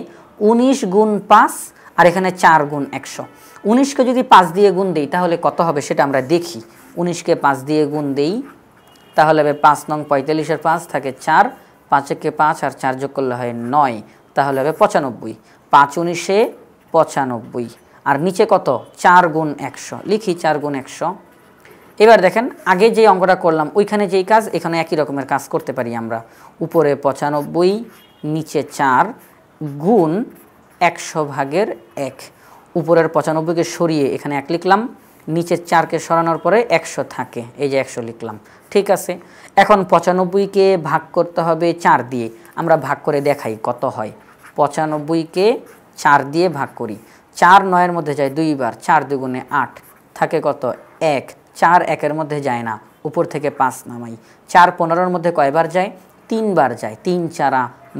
19 গুণ 5, আর এখানে 4 গুণ 100। 19-কে যদি 5 দিয়ে গুণ দিই তাহলে কত হবে সেটা আমরা দেখি। 19কে 5 দিয়ে গুণ দেই, তাহলে হবে 5 নং 45-এর 5 থাকে 4, 5 একে 5 আর 4 যোগ করলে হয় 9, তাহলে হবে 95। 5 19-এ 95, আর নিচে কত 4 গুণ 100, লিখি 4 গুণ 100। এবার দেখেন আগে যে অঙ্কটা করলাম ওইখানে যেই কাজ এখানে একই রকমের কাজ করতে পারি আমরা। উপরে 95, নিচে 4 গুণ 100/1। উপরের 95কে সরিয়ে এখানে 1 লিখলাম, নিচের 4কে সরানোর পরে 100 থাকে, এই যে 100 লিখলাম। ঠিক আছে, এখন 95কে ভাগ করতে হবে 4 দিয়ে, আমরা ভাগ করে দেখাই কত হয়। 95কে 4 দিয়ে ভাগ করি, 4 9-এর মধ্যে যায় 2 বার, 4 দুগুণে 8, থাকে কত 1, 4 1-এর মধ্যে যায় না, উপর থেকে 5 নামাই। 4 15-এর মধ্যে কয়বার যায়? 3 বার যায়, 3 4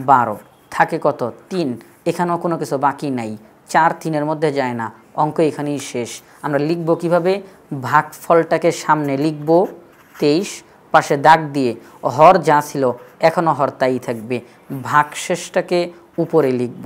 12, থাকে কত 3, এখানেও কোনো কিছু বাকি নাই, 4 3-এর মধ্যে যায় না, অঙ্ক এখানেই শেষ। আমরা লিখব কিভাবে? ভাগফলটাকে সামনে লিখব 23, পাশে দাগ দিয়ে হর যা ছিল এখনও হর তাই থাকবে, ভাগশেষটাকে উপরে লিখব।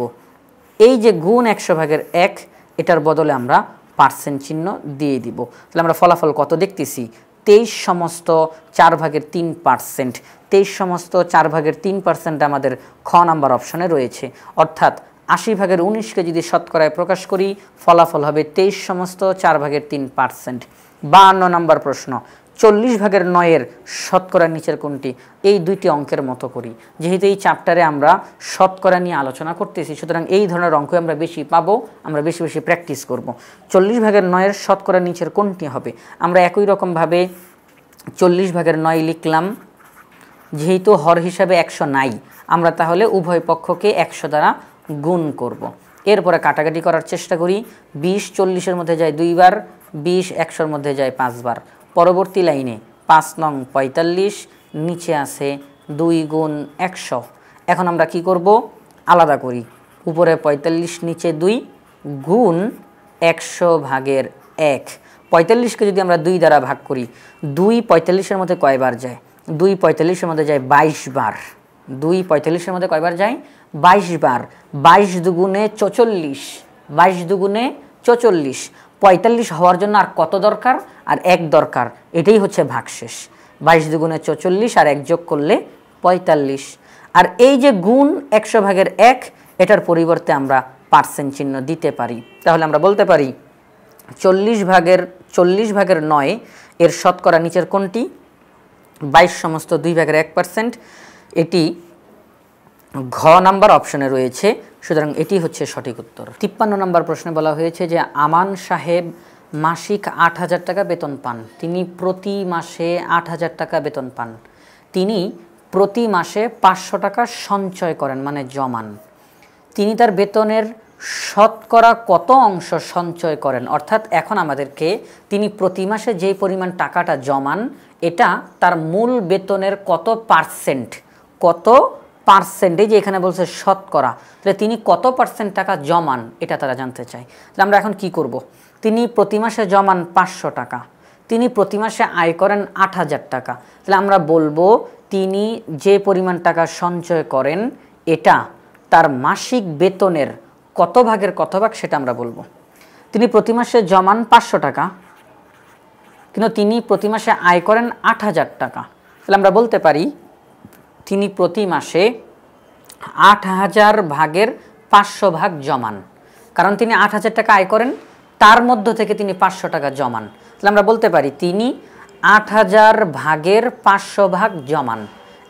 এই যে গুণ 100/1, এটার বদলে আমরা পার্সেন্ট চিহ্ন দিয়ে দিব। তাহলে আমরা ফলাফল কত দেখতেছি? 23 সমস্ত 4/3%। 23 সমস্ত 4/3% আমাদের খ নাম্বার অপশনে রয়েছে, অর্থাৎ 80/19কে যদি শতকরায় প্রকাশ করি ফলাফল হবে 23 সমস্ত 4/3%। 52 নম্বর প্রশ্ন, 40/9-এর শতকরা নিচের কোনটি? এই দুইটি অঙ্কের মতো করি, যেহেতু এই চ্যাপ্টারে আমরা শতকরা নিয়ে আলোচনা করতেছি, সুতরাং এই ধরনের অঙ্ক আমরা বেশি পাবো, আমরা বেশি বেশি প্র্যাকটিস করব। 40/9-এর শতকরা নিচের কোনটি হবে? আমরা একই রকমভাবে 40/9 লিখলাম, যেহেতু হর হিসাবে 100 নাই, আমরা তাহলে উভয় পক্ষকে 100 দ্বারা গুণ করব। এরপরে কাটাকাটি করার চেষ্টা করি, 20 40-এর মধ্যে যায় 2 বার, 20 100-এর মধ্যে যায় 5 বার। পরবর্তী লাইনে 5 নং 45, নিচে আছে 2 গুণ 100। এখন আমরা কি করব? আলাদা করি, উপরে 45 নিচে 2 গুণ 100/1। 45কে যদি আমরা 2 দ্বারা ভাগ করি, 2 45-এর মধ্যে কয়বার যায়? 2 45-এর মধ্যে যায় 22 বার। 2 45-এর মধ্যে কয়বার যায়? 22 বার। 22 দুগুণে 44, 22 দুগুণে 44। 45 হওয়ার জন্য আর কত দরকার? আর 1 দরকার, এটাই হচ্ছে ভাগশেষ। 22 দুগুণে 44 আর 1 যোগ করলে 45। আর এই যে গুণ 100/1, এটার পরিবর্তে আমরা পার্সেন্ট চিহ্ন দিতে পারি। তাহলে আমরা বলতে পারি 40/9 এর শতকরা নিচের কোনটি? 22 সমস্ত 2/1%। এটি ঘ নাম্বার অপশনে রয়েছে, সুতরাং এটি হচ্ছে সঠিক উত্তর। 53 নম্বর প্রশ্নে বলা হয়েছে যে আমান সাহেব মাসিক 8,000 টাকা বেতন পান, তিনি প্রতি মাসে 8,000 টাকা বেতন পান, তিনি প্রতি মাসে 500 টাকা সঞ্চয় করেন মানে জমান, তিনি তার বেতনের শতকরা কত অংশ সঞ্চয় করেন? অর্থাৎ এখন আমাদেরকে তিনি প্রতি মাসে যে পরিমাণ টাকাটা জমান এটা তার মূল বেতনের কত পার্সেন্ট, কত পার্সেন্ট, এই যে এখানে বলছে শতকরা, তাহলে তিনি কত পার্সেন্ট টাকা জমান এটা তারা জানতে চায়। তাহলে আমরা এখন কি করব? তিনি প্রতি মাসে জমান 500 টাকা, তিনি প্রতি মাসে আয় করেন 8,000 টাকা, তাহলে আমরা বলবো তিনি যে পরিমাণ টাকা সঞ্চয় করেন এটা তার মাসিক বেতনের কত ভাগের কত ভাগ সেটা আমরা বলবো। তিনি প্রতি মাসে জমান 500 টাকা, কিন্তু তিনি প্রতি মাসে আয় করেন 8,000 টাকা, তাহলে আমরা বলতে পারি তিনি প্রতি মাসে 8,000 ভাগের 500 ভাগ জমান, কারণ তিনি 8,000 টাকা আয় করেন, তার মধ্য থেকে তিনি 500 টাকা জমান, তাহলে আমরা বলতে পারি তিনি 8,000 ভাগের 500 ভাগ জমান।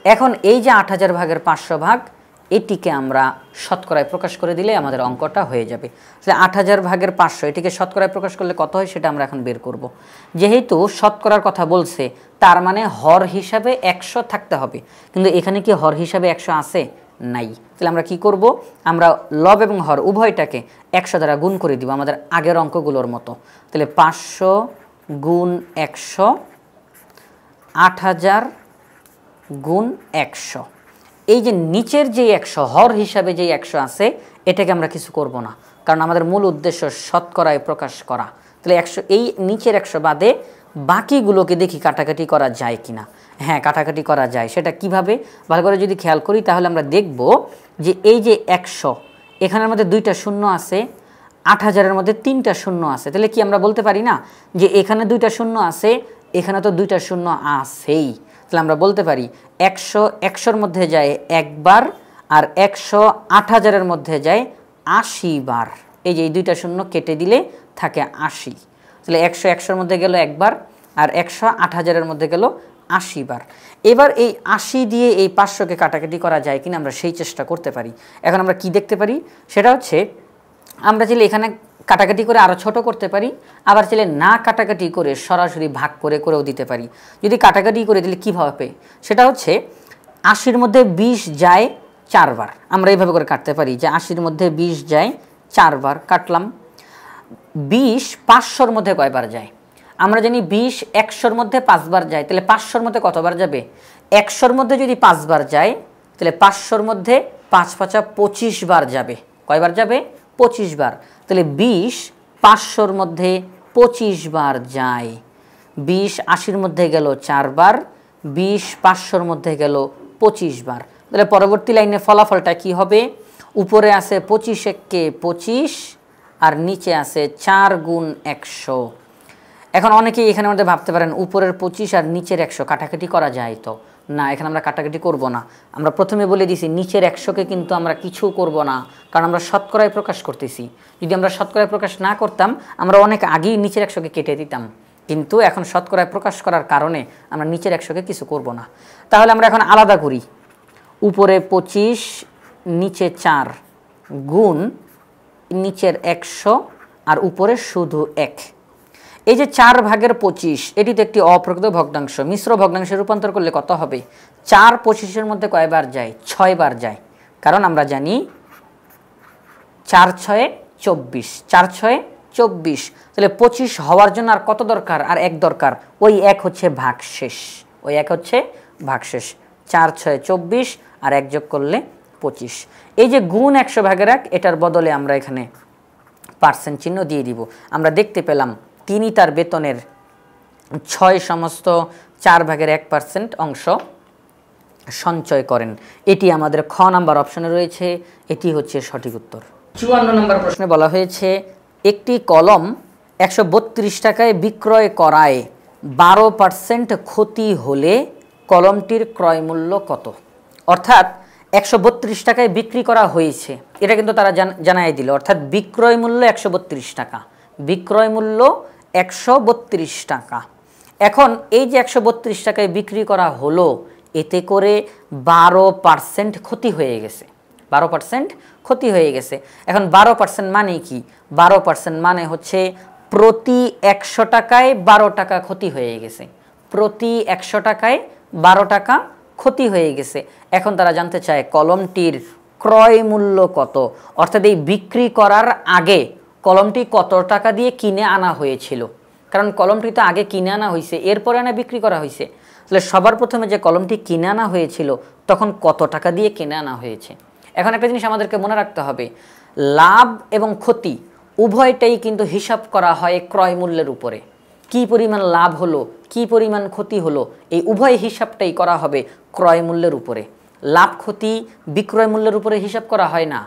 এখন এই যে 8,000 ভাগের 500 ভাগ, এটিকে আমরা শতকরায় প্রকাশ করে দিলে আমাদের অঙ্কটা হয়ে যাবে। তাহলে 8,000 ভাগের 500 এটিকে শতকরায় প্রকাশ করলে কত হয় সেটা আমরা এখন বের করব। যেহেতু শতকরার কথা বলছে, তার মানে হর হিসাবে 100 থাকতে হবে, কিন্তু এখানে কি হর হিসাবে 100 আছে? নাই। তাহলে আমরা কি করব? আমরা লব এবং হর উভয়টাকে 100 দ্বারা গুণ করে দিব আমাদের আগের অঙ্কগুলোর মতো। তাহলে 500 গুণ 100, 8,000 গুণ 100। এই যে নিচের যে 100 হর হিসাবে যে 100 আছে এটাকে আমরা কিছু করব না, কারণ আমাদের মূল উদ্দেশ্য শতকরায় প্রকাশ করা। তাহলে 100 এই নিচের 100 বাদে বাকিগুলোকে দেখি কাটাকাটি করা যায় কিনা। হ্যাঁ, কাটাকাটি করা যায়। সেটা কিভাবে ভালো করে যদি খেয়াল করি তাহলে আমরা দেখব যে এই যে 100 এখানের মধ্যে 2টা শূন্য আছে, 8,000-এর মধ্যে 3টা শূন্য আছে, তাহলে কি আমরা বলতে পারি না যে এখানে 2টা শূন্য আছে, এখানে তো দুইটা শূন্য আছেই, তাহলে আমরা বলতে পারি 100 100-র মধ্যে যায় একবার, আর 100 8000-এর মধ্যে যায় 80 বার। এই যে এই দুইটা শূন্য কেটে দিলে থাকে 80। তাহলে 100 100-র মধ্যে গেল একবার, আর 100 8000-এর মধ্যে গেল 80 বার। এবার এই 80 দিয়ে এই 500-কে কাটাকাটি করা যায় কিনা আমরা সেই চেষ্টা করতে পারি। এখন আমরা কি দেখতে পারি, সেটা হচ্ছে আমরা চাইলে এখানে কাটাকাটি করে আরও ছোট করতে পারি, আবার চাইলে না কাটাকাটি করে সরাসরি ভাগ করে করেও দিতে পারি। যদি কাটাকাটি করে দিলে কীভাবে, সেটা হচ্ছে 80-র মধ্যে 20 যায় 4 বার। আমরা এইভাবে করে কাটতে পারি যে 80-র মধ্যে 20 যায় 4 বার, কাটলাম। 20 500-র মধ্যে কয়বার যায়? আমরা জানি 20 100-র মধ্যে 5 বার যায়, তাহলে 500-র মধ্যে কতবার যাবে? 100-র মধ্যে যদি 5 বার যায়, তাহলে 500-র মধ্যে 5 5 25 বার যাবে। কয়বার যাবে? 25 বার। তাহলে 20 500-র মধ্যে 25 বার যায়। 20 80-র মধ্যে গেল 4 বার, 20 500-র মধ্যে গেল 25 বার। তাহলে পরবর্তী লাইনে ফলাফলটা কি হবে? উপরে আছে 25 একে 25, আর নিচে আছে 4 গুণ 100। এখন অনেকেই এখানে মধ্যে ভাবতে পারেন উপরের 25 আর নিচের 100 কাটাকাটি করা যায়, তো না, এখানে আমরা কাটাকাটি করব না। আমরা প্রথমে বলে দিছি নিচের 100-কে কিন্তু আমরা কিছু করব না, কারণ আমরা শতকরায় প্রকাশ করতেছি। যদি আমরা শতকরায় প্রকাশ না করতাম, আমরা অনেক আগেই নিচের 100-কে কেটে দিতাম, কিন্তু এখন শতকরায় প্রকাশ করার কারণে আমরা নিচের 100-কে কিছু করব না। তাহলে আমরা এখন আলাদা করি, উপরে 25 নিচে 4 গুণ নিচের 100 আর উপরে শুধু 1। এই যে 4 ভাগের 25, এটি তো একটি অপ্রকৃত ভগ্নাংশ। মিশ্র ভগ্নাংশে রূপান্তর করলে কত হবে? 4 25-এর মধ্যে কয়বার যায়? 6 বার যায়, কারণ আমরা জানি 4 6 24, 4 6 24। তাহলে 25 হওয়ার জন্য আর কত দরকার? আর 1 দরকার। ওই 1 হচ্ছে ভাগশেষ, ওই 1 হচ্ছে ভাগশেষ। 4 6 24 আর 1 যোগ করলে 25। এই যে গুণ 100 ভাগের 1, এটার বদলে আমরা এখানে পার্সেন্ট চিহ্ন দিয়ে দিব। আমরা দেখতে পেলাম তিনি তার বেতনের 6 সমস্ত 4 ভাগের 1% অংশ সঞ্চয় করেন। এটি আমাদের খ নাম্বার অপশনে রয়েছে, এটি হচ্ছে সঠিক উত্তর। 54 নম্বর প্রশ্নে বলা হয়েছে একটি কলম 132 টাকায় বিক্রয় করায় 12% ক্ষতি হলে কলমটির ক্রয় মূল্য কত? অর্থাৎ 132 টাকায় বিক্রি করা হয়েছে, এটা কিন্তু তারা জানাই দিল। অর্থাৎ বিক্রয় মূল্য 132 টাকা, বিক্রয় মূল্য 132 টাকা। এখন এই যে 132 টাকায় বিক্রি করা হলো, এতে করে 12% ক্ষতি হয়ে গেছে, 12% ক্ষতি হয়ে গেছে। এখন 12% মানে কি? 12% মানে হচ্ছে প্রতি 100 টাকায় 12 টাকা ক্ষতি হয়ে গেছে, প্রতি 100 টাকায় 12 টাকা ক্ষতি হয়ে গেছে। এখন তারা জানতে চায় কলমটির ক্রয় মূল্য কত, অর্থাৎ এই বিক্রি করার আগে কলমটি কত টাকা দিয়ে কিনে আনা হয়েছিল। কারণ কলমটি তো আগে কিনে আনা হয়েছে, এরপরে না বিক্রি করা হয়েছে। তাহলে সবার প্রথমে যে কলমটি কিনে আনা হয়েছিল তখন কত টাকা দিয়ে কিনে আনা হয়েছে। এখন একটা জিনিস আমাদেরকে মনে রাখতে হবে, লাভ এবং ক্ষতি উভয়টাই কিন্তু হিসাব করা হয় ক্রয় মূল্যের উপরে। কি পরিমাণ লাভ হলো, কি পরিমাণ ক্ষতি হলো, এই উভয় হিসাবটাই করা হবে ক্রয় মূল্যের উপরে। লাভ ক্ষতি বিক্রয় মূল্যের উপরে হিসাব করা হয় না,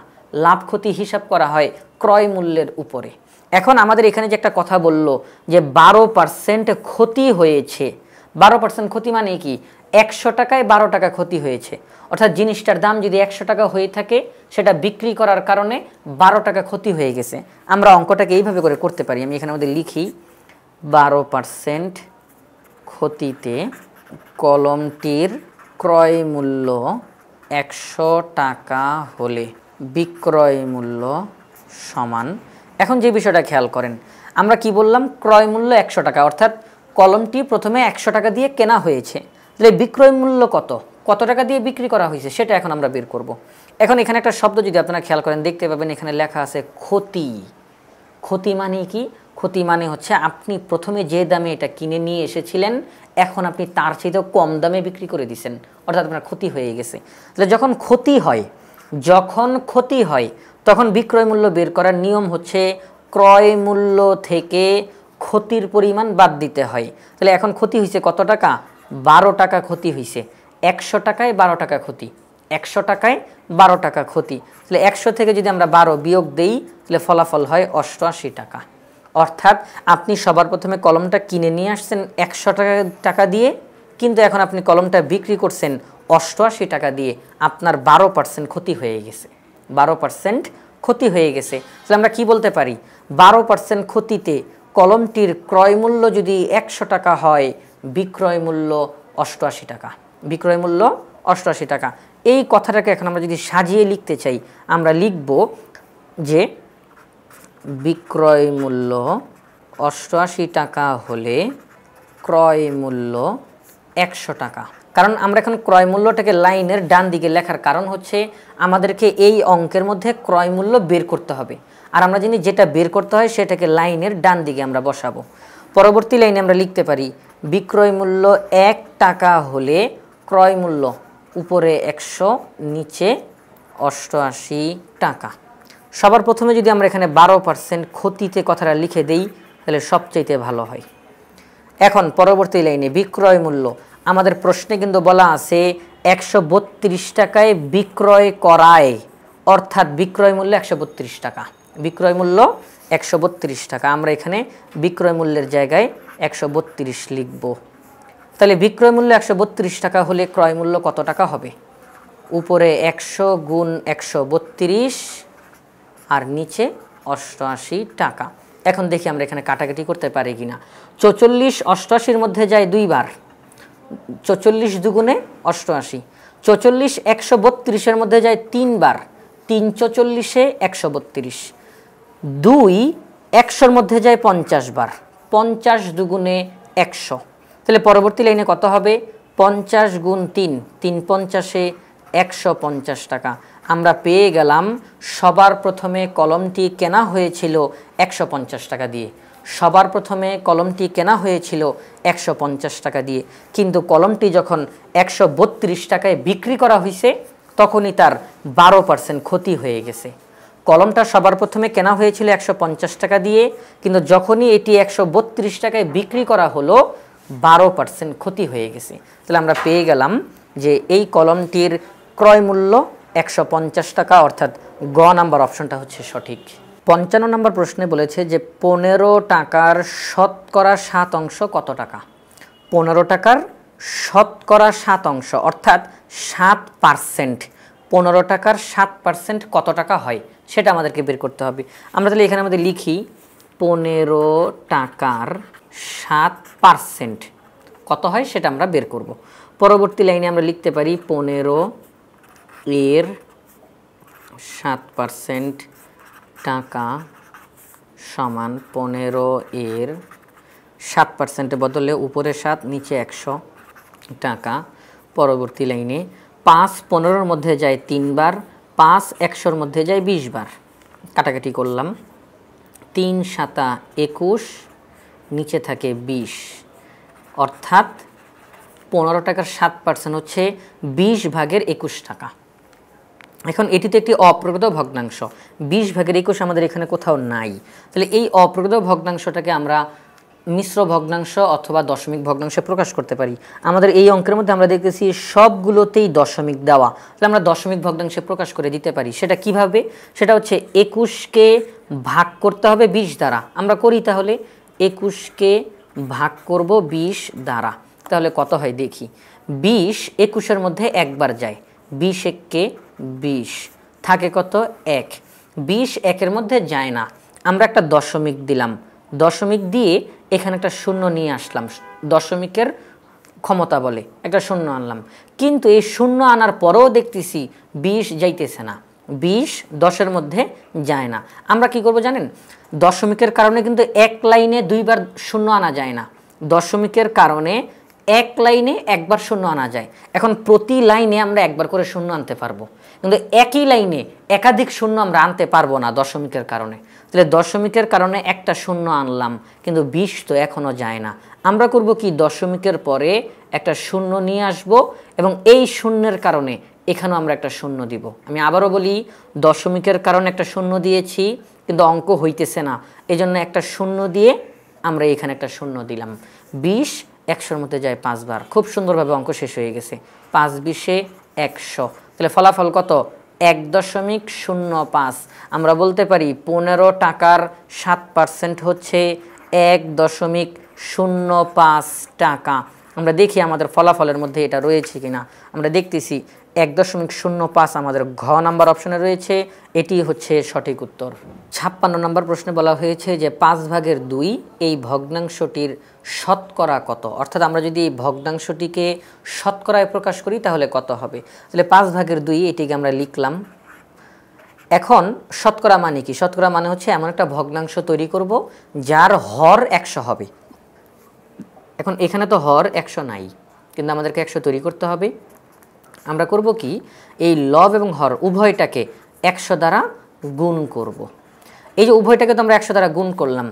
লাভ ক্ষতি হিসাব করা হয় ক্রয় মূল্যের উপরে। এখন আমাদের এখানে যে একটা কথা বলল যে 12% ক্ষতি হয়েছে, 12% ক্ষতি মানে কি? 100 টাকায় 12 টাকা ক্ষতি হয়েছে। অর্থাৎ জিনিসটার দাম যদি 100 টাকা হয়ে থাকে, সেটা বিক্রি করার কারণে 12 টাকা ক্ষতি হয়ে গেছে। আমরা অঙ্কটাকে এইভাবে করে করতে পারি, আমি এখানে আমাদের লিখি 12% ক্ষতিতে কলমটির ক্রয় মূল্য 100 টাকা হলে বিক্রয় মূল্য সমান। এখন যে বিষয়টা খেয়াল করেন, আমরা কি বললাম? ক্রয় মূল্য 100 টাকা, অর্থাৎ কলমটি প্রথমে 100 টাকা দিয়ে কেনা হয়েছে, তাহলে বিক্রয় মূল্য কত, কত টাকা দিয়ে বিক্রি করা হয়েছে সেটা এখন আমরা বের করব। এখন এখানে একটা শব্দ যদি আপনারা খেয়াল করেন দেখতে পাবেন এখানে লেখা আছে ক্ষতি। ক্ষতি মানে কি? ক্ষতি মানে হচ্ছে আপনি প্রথমে যে দামে এটা কিনে নিয়ে এসেছিলেন, এখন আপনি তার চাইতেও কম দামে বিক্রি করে দিচ্ছেন, অর্থাৎ আপনার ক্ষতি হয়ে গেছে। তাহলে যখন ক্ষতি হয়, যখন ক্ষতি হয় তখন বিক্রয় মূল্য বের করার নিয়ম হচ্ছে ক্রয় মূল্য থেকে ক্ষতির পরিমাণ বাদ দিতে হয়। তাহলে এখন ক্ষতি হয়েছে কত টাকা? 12 টাকা ক্ষতি হয়েছে। 100 টাকায় 12 টাকা ক্ষতি, 100 টাকায় 12 টাকা ক্ষতি। তাহলে 100 থেকে যদি আমরা 12 বিয়োগ দেই, তাহলে ফলাফল হয় 88 টাকা। অর্থাৎ আপনি সবার প্রথমে কলমটা কিনে নিয়ে আসছেন 100 টাকা দিয়ে, কিন্তু এখন আপনি কলমটা বিক্রি করছেন 88 টাকা দিয়ে, আপনার 12% ক্ষতি হয়ে গেছে। 12% ক্ষতি হয়ে গেছে। তাহলে আমরা কি বলতে পারি, 12% ক্ষতিতে কলমটির ক্রয় মূল্য যদি 100 টাকা হয়, বিক্রয় মূল্য 88 টাকা। বিক্রয় মূল্য 88 টাকা। এই কথাটাকে এখন আমরা যদি সাজিয়ে লিখতে চাই, আমরা লিখব যে বিক্রয় মূল্য 88 টাকা হলে ক্রয় মূল্য 100 টাকা। কারণ আমরা এখন ক্রয় মূল্যটাকে লাইনের ডান দিকে লেখার কারণ হচ্ছে আমাদেরকে এই অঙ্কের মধ্যে ক্রয় মূল্য বের করতে হবে, আর আমরা জানি যেটা বের করতে হয় সেটাকে লাইনের ডান দিকে আমরা বসাবো। পরবর্তী লাইনে আমরা লিখতে পারি বিক্রয় মূল্য 1 টাকা হলে ক্রয় মূল্য উপরে 100 নিচে 88 টাকা। সবার প্রথমে যদি আমরা এখানে 12% ক্ষতিতে কথাটা লিখে দেই তাহলে সবচাইতে ভালো হয়। এখন পরবর্তী লাইনে বিক্রয় মূল্য, আমাদের প্রশ্নে কিন্তু বলা আছে 132 টাকায় বিক্রয় করায়, অর্থাৎ বিক্রয় মূল্য 132 টাকা। বিক্রয় মূল্য 132 টাকা। আমরা এখানে বিক্রয় মূল্যের জায়গায় 132 লিখব। তাহলে বিক্রয় মূল্য 132 টাকা হলে ক্রয় মূল্য কত টাকা হবে? উপরে 100 গুণ 132 আর নিচে 88 টাকা। এখন দেখি আমরা এখানে কাটাকাটি করতে পারি কিনা। 44 88-র মধ্যে যায় 2 বার, 44 দুগুণে 88। 44 132-এর মধ্যে যায় 3 বার, 3 44-এ 132। 2 100-র মধ্যে যায় 50 বার, 50 দুগুণে 100। তাহলে পরবর্তী লাইনে কত হবে? 50 গুণ 3, 3 50-এ 150 টাকা। আমরা পেয়ে গেলাম সবার প্রথমে কলমটি কেনা হয়েছিল 150 টাকা দিয়ে। সবার প্রথমে কলমটি কেনা হয়েছিল 150 টাকা দিয়ে, কিন্তু কলমটি যখন 132 টাকায় বিক্রি করা হয়েছে তখনই তার 12% ক্ষতি হয়ে গেছে। কলমটা সবার প্রথমে কেনা হয়েছিল 150 টাকা দিয়ে, কিন্তু যখনই এটি 132 টাকায় বিক্রি করা হলো 12% ক্ষতি হয়ে গেছে। তাহলে আমরা পেয়ে গেলাম যে এই কলমটির ক্রয় মূল্য 150 টাকা, অর্থাৎ গ নাম্বার অপশনটা হচ্ছে সঠিক। 55 নম্বর প্রশ্নে বলেছে যে 15 টাকার শতকরা 7 অংশ কত টাকা? 15 টাকার শতকরা 7 অংশ অর্থাৎ 7%। 15 টাকার 7% কত টাকা হয় সেটা আমাদেরকে বের করতে হবে। আমরা তাহলে এখানে আমাদের লিখি 15 টাকার 7% কত হয় সেটা আমরা বের করব। পরবর্তী লাইনে আমরা লিখতে পারি 15 এর 7% টাকা সমান 15 এর 7%-এ বদলে উপরে 7 নিচে 100 টাকা। পরবর্তী লাইনে 5 15-র মধ্যে যায় 3 বার, 5 100-র মধ্যে যায় 20 বার। কাটাকাটি করলাম, 3 7 21 নিচে থাকে 20, অর্থাৎ 15 টাকার 7% হচ্ছে 20 ভাগের 21 টাকা। এখন এটিতে একটি অপ্রকৃত ভগ্নাংশ, 20 ভাগের 21 আমাদের এখানে কোথাও নাই। তাহলে এই অপ্রকৃত ভগ্নাংশটাকে আমরা মিশ্র ভগ্নাংশ অথবা দশমিক ভগ্নাংশে প্রকাশ করতে পারি। আমাদের এই অঙ্কের মধ্যে আমরা দেখতেছি সবগুলোতেই দশমিক দেওয়া, তাহলে আমরা দশমিক ভগ্নাংশে প্রকাশ করে দিতে পারি। সেটা কিভাবে? সেটা হচ্ছে 21-কে ভাগ করতে হবে 20 দ্বারা। আমরা করি, তাহলে 21-কে ভাগ করব 20 দ্বারা, তাহলে কত হয় দেখি। 20 21-এর মধ্যে একবার যায়, 20 1-কে 20, থাকে কত 1। 20 1-এর মধ্যে যায় না, আমরা একটা দশমিক দিলাম, দশমিক দিয়ে এখানে একটা শূন্য নিয়ে আসলাম, দশমিকের ক্ষমতা বলে একটা শূন্য আনলাম। কিন্তু এই শূন্য আনার পরেও দেখতেছি 20 যাইতেছে না, 20 10-এর মধ্যে যায় না। আমরা কি করব জানেন? দশমিকের কারণে কিন্তু এক লাইনে 2 বার শূন্য আনা যায় না, দশমিকের কারণে এক লাইনে একবার শূন্য আনা যায়। এখন প্রতি লাইনে আমরা একবার করে শূন্য আনতে পারবো, কিন্তু একই লাইনে একাধিক শূন্য আমরা আনতে পারবো না দশমিকের কারণে। তাহলে দশমিকের কারণে একটা শূন্য আনলাম, কিন্তু 20 তো এখনও যায় না। আমরা করব কি, দশমিকের পরে একটা শূন্য নিয়ে আসব এবং এই শূন্যের কারণে এখানেও আমরা একটা শূন্য দিব। আমি আবারও বলি, দশমিকের কারণে একটা শূন্য দিয়েছি কিন্তু অঙ্ক হইতেছে না, এজন্য একটা শূন্য দিয়ে আমরা এখানে একটা শূন্য দিলাম। 20 100-এর মধ্যে যায় 5 বার। খুব সুন্দরভাবে অঙ্ক শেষ হয়ে গেছে। 5 20-এ 100, তাহলে ফলাফল কত? 1.05। আমরা বলতে পারি 15 টাকার 7% হচ্ছে 1.05 টাকা। আমরা দেখি আমাদের ফলাফলের মধ্যে এটা রয়েছে কিনা। আমরা দেখতেছি 1.05 আমাদের ঘ নাম্বার অপশনে রয়েছে, এটি হচ্ছে সঠিক উত্তর। 56 নম্বর প্রশ্নে বলা হয়েছে যে 5/2 এই ভগ্নাংশটির শতকরা কত, অর্থাৎ আমরা যদি এই ভগ্নাংশটিকে শতকরায় প্রকাশ করি তাহলে কত হবে। তাহলে 5/2 এটিকে আমরা লিখলাম। এখন শতকরা মানে কি? শতকরা মানে হচ্ছে এমন একটা ভগ্নাংশ তৈরি করব যার হর 100 হবে। এখন এখানে তো হর 100 নাই, কিন্তু আমাদেরকে 100 তৈরি করতে হবে। আমরা করব কি, এই লব এবং হর উভয়টাকে 100 দ্বারা গুণ করব। এই যে উভয়টাকে তো আমরা 100 দ্বারা গুণ করলাম,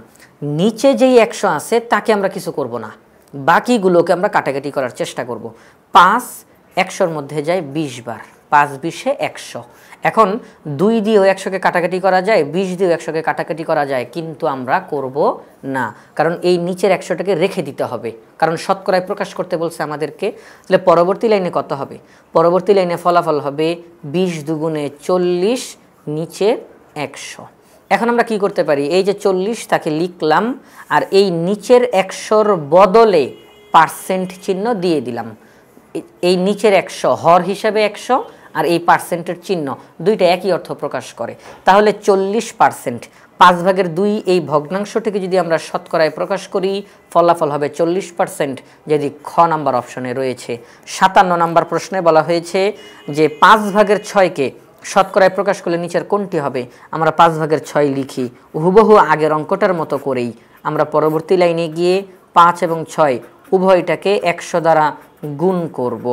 নিচে যেই 100 আছে তাকে আমরা কিছু করব না, বাকিগুলোকে আমরা কাটাকাটি করার চেষ্টা করব। 5 100-র মধ্যে যায় 20 বার, 5-20 100। এখন 2 দিয়েও 100কে কাটাকাটি করা যায়, 20 দিয়েও 100কে কাটাকাটি করা যায়, কিন্তু আমরা করব না, কারণ এই নিচের 100টাকে রেখে দিতে হবে, কারণ শতকরায় প্রকাশ করতে বলছে আমাদেরকে। তাহলে পরবর্তী লাইনে কত হবে? পরবর্তী লাইনে ফলাফল হবে 20 দুগুণে 40, নিচে 100। এখন আমরা কি করতে পারি, এই যে 40 তাকে লিখলাম, আর এই নিচের 100-র বদলে পার্সেন্ট চিহ্ন দিয়ে দিলাম। এই নিচের 100 হর হিসাবে 100, আর এই পার্সেন্টের চিহ্ন দুইটা একই অর্থ প্রকাশ করে। তাহলে 40%, 5/2 এই ভগ্নাংশটিকে যদি আমরা শতকরায় প্রকাশ করি ফলাফল হবে 40%, যদি খ নাম্বার অপশনে রয়েছে। 57 নাম্বার প্রশ্নে বলা হয়েছে যে 5/6কে শতকরায় প্রকাশ করলে নিচের কোনটি হবে। আমরা 5/6 লিখি হুবহু আগের অঙ্কটার মতো করেই। আমরা পরবর্তী লাইনে গিয়ে 5 এবং 6 উভয়টাকে 100 দ্বারা গুণ করব।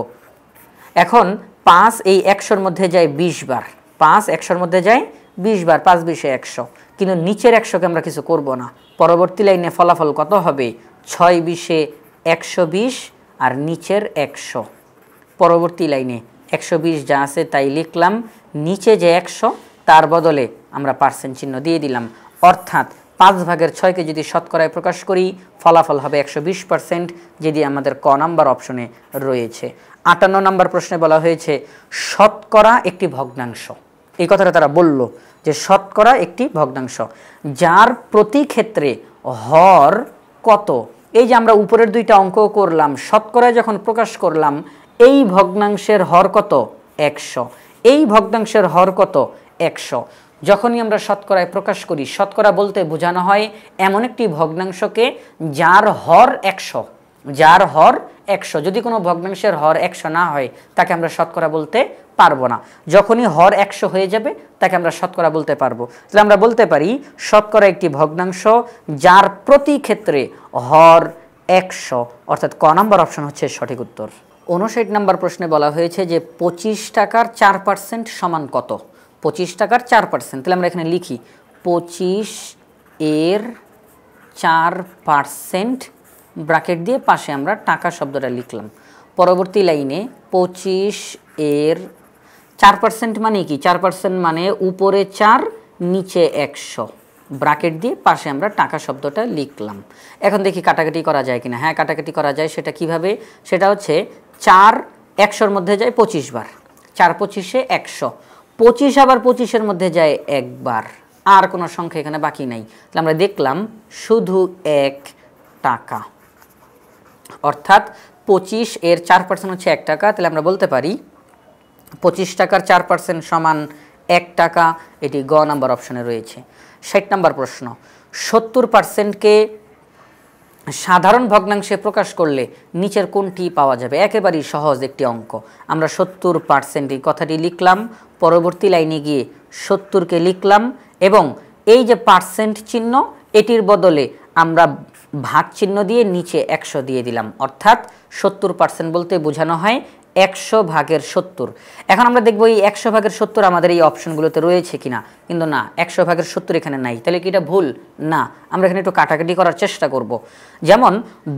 এখন 5 এই 100-র মধ্যে যায় 20 বার, 5 100-র মধ্যে যায় 20 বার, 5-20 100, কিন্তু নিচের 100কে আমরা কিছু করব না। পরবর্তী লাইনে ফলাফল কত হবে? 6-20 120, আর নিচের 100। পরবর্তী লাইনে 120 যা আছে তাই লিখলাম, নিচে যে 100 তার বদলে আমরা পার্সেন্ট চিহ্ন দিয়ে দিলাম। অর্থাৎ 5/6কে যদি শতকরায় প্রকাশ করি ফলাফল হবে 120%, যেটি আমাদের ক নাম্বার অপশনে রয়েছে। 58 নম্বর প্রশ্নে বলা হয়েছে শতকরা একটি ভগ্নাংশ। এই কথাটা তারা বলল যে শতকরা একটি ভগ্নাংশ যার প্রতি ক্ষেত্রে হর কত। এই যে আমরা উপরের দুইটা অঙ্ক করলাম, শতকরায় যখন প্রকাশ করলাম এই ভগ্নাংশের হর কত? 100। এই ভগ্নাংশের হর কত? 100। যখনই আমরা শতকরায় প্রকাশ করি, শতকরা বলতে বোঝানো হয় এমন একটি ভগ্নাংশকে যার হর 100, যার হর 100। যদি কোনো ভগ্নাংশের হর 100 না হয় তাকে আমরা শতকরা বলতে পারবো না। যখনই হর 100 হয়ে যাবে তাকে আমরা শতকরা বলতে পারবো। তাহলে আমরা বলতে পারি শতকরা একটি ভগ্নাংশ যার প্রতি ক্ষেত্রে হর 100, অর্থাৎ ক নাম্বার অপশন হচ্ছে সঠিক উত্তর। 59 নম্বর প্রশ্নে বলা হয়েছে যে 25 টাকার 4% সমান কত। 25 টাকার 4%, তাহলে আমরা এখানে লিখি 25 এর 4%, ব্র্যাকেট দিয়ে পাশে আমরা টাকা শব্দটা লিখলাম। পরবর্তী লাইনে 25 এর 4% মানে কি? 4% মানে উপরে 4 নিচে 100, ব্র্যাকেট দিয়ে পাশে আমরা টাকা শব্দটা লিখলাম। এখন দেখি কাটাকাটি করা যায় কিনা। হ্যাঁ, কাটাকাটি করা যায়। সেটা কিভাবে? সেটা হচ্ছে 4 100-র মধ্যে যায় 25 বার, 4-25 100, 25 আবার 25-এর মধ্যে যায় একবার, আর কোনো সংখ্যা এখানে বাকি নাই। তাহলে আমরা দেখলাম শুধু 1 টাকা, অর্থাৎ 25 এর 4% হচ্ছে 1 টাকা। তাহলে আমরা বলতে পারি 25 টাকার 4% সমান 1 টাকা, এটি গ নাম্বার অপশনে রয়েছে। 60 নম্বর প্রশ্ন 70%কে সাধারণ ভগ্নাংশে প্রকাশ করলে নিচের কোনটি পাওয়া যাবে। একেবারেই সহজ একটি অঙ্ক। আমরা 70% এই কথাটি লিখলাম, পরবর্তী লাইনে গিয়ে 70কে লিখলাম, এবং এই যে পার্সেন্ট চিহ্ন এটির বদলে আমরা ভাগ চিহ্ন দিয়ে নিচে 100 দিয়ে দিলাম। অর্থাৎ 70% বলতে বোঝানো হয় 100/70। এখন আমরা দেখব এই 100/70 আমাদের এই অপশনগুলোতে রয়েছে কিনা, কিন্তু না, 100/70 এখানে নাই। তাহলে কি এটা ভুল? না। আমরা এখানে একটু কাটাকাটি করার চেষ্টা করব। যেমন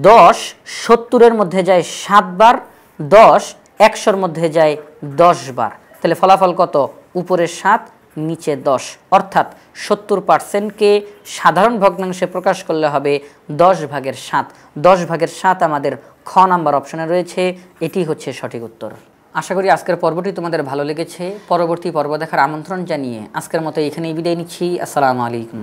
10 70-এর মধ্যে যায় 7 বার, 10 100-র মধ্যে যায় 10 বার। তাহলে ফলাফল কত? উপরে 7 নিচে 10, অর্থাৎ 70%কে সাধারণ ভগ্নাংশে প্রকাশ করলে হবে 10/7। 10/7 আমাদের খ নাম্বার অপশনে রয়েছে, এটি হচ্ছে সঠিক উত্তর। আশা করি আজকের পর্বটি তোমাদের ভালো লেগেছে। পরবর্তী পর্ব দেখার আমন্ত্রণ জানিয়ে আজকের মতো এখানেই বিদায় নিচ্ছি। আসসালামু আলাইকুম।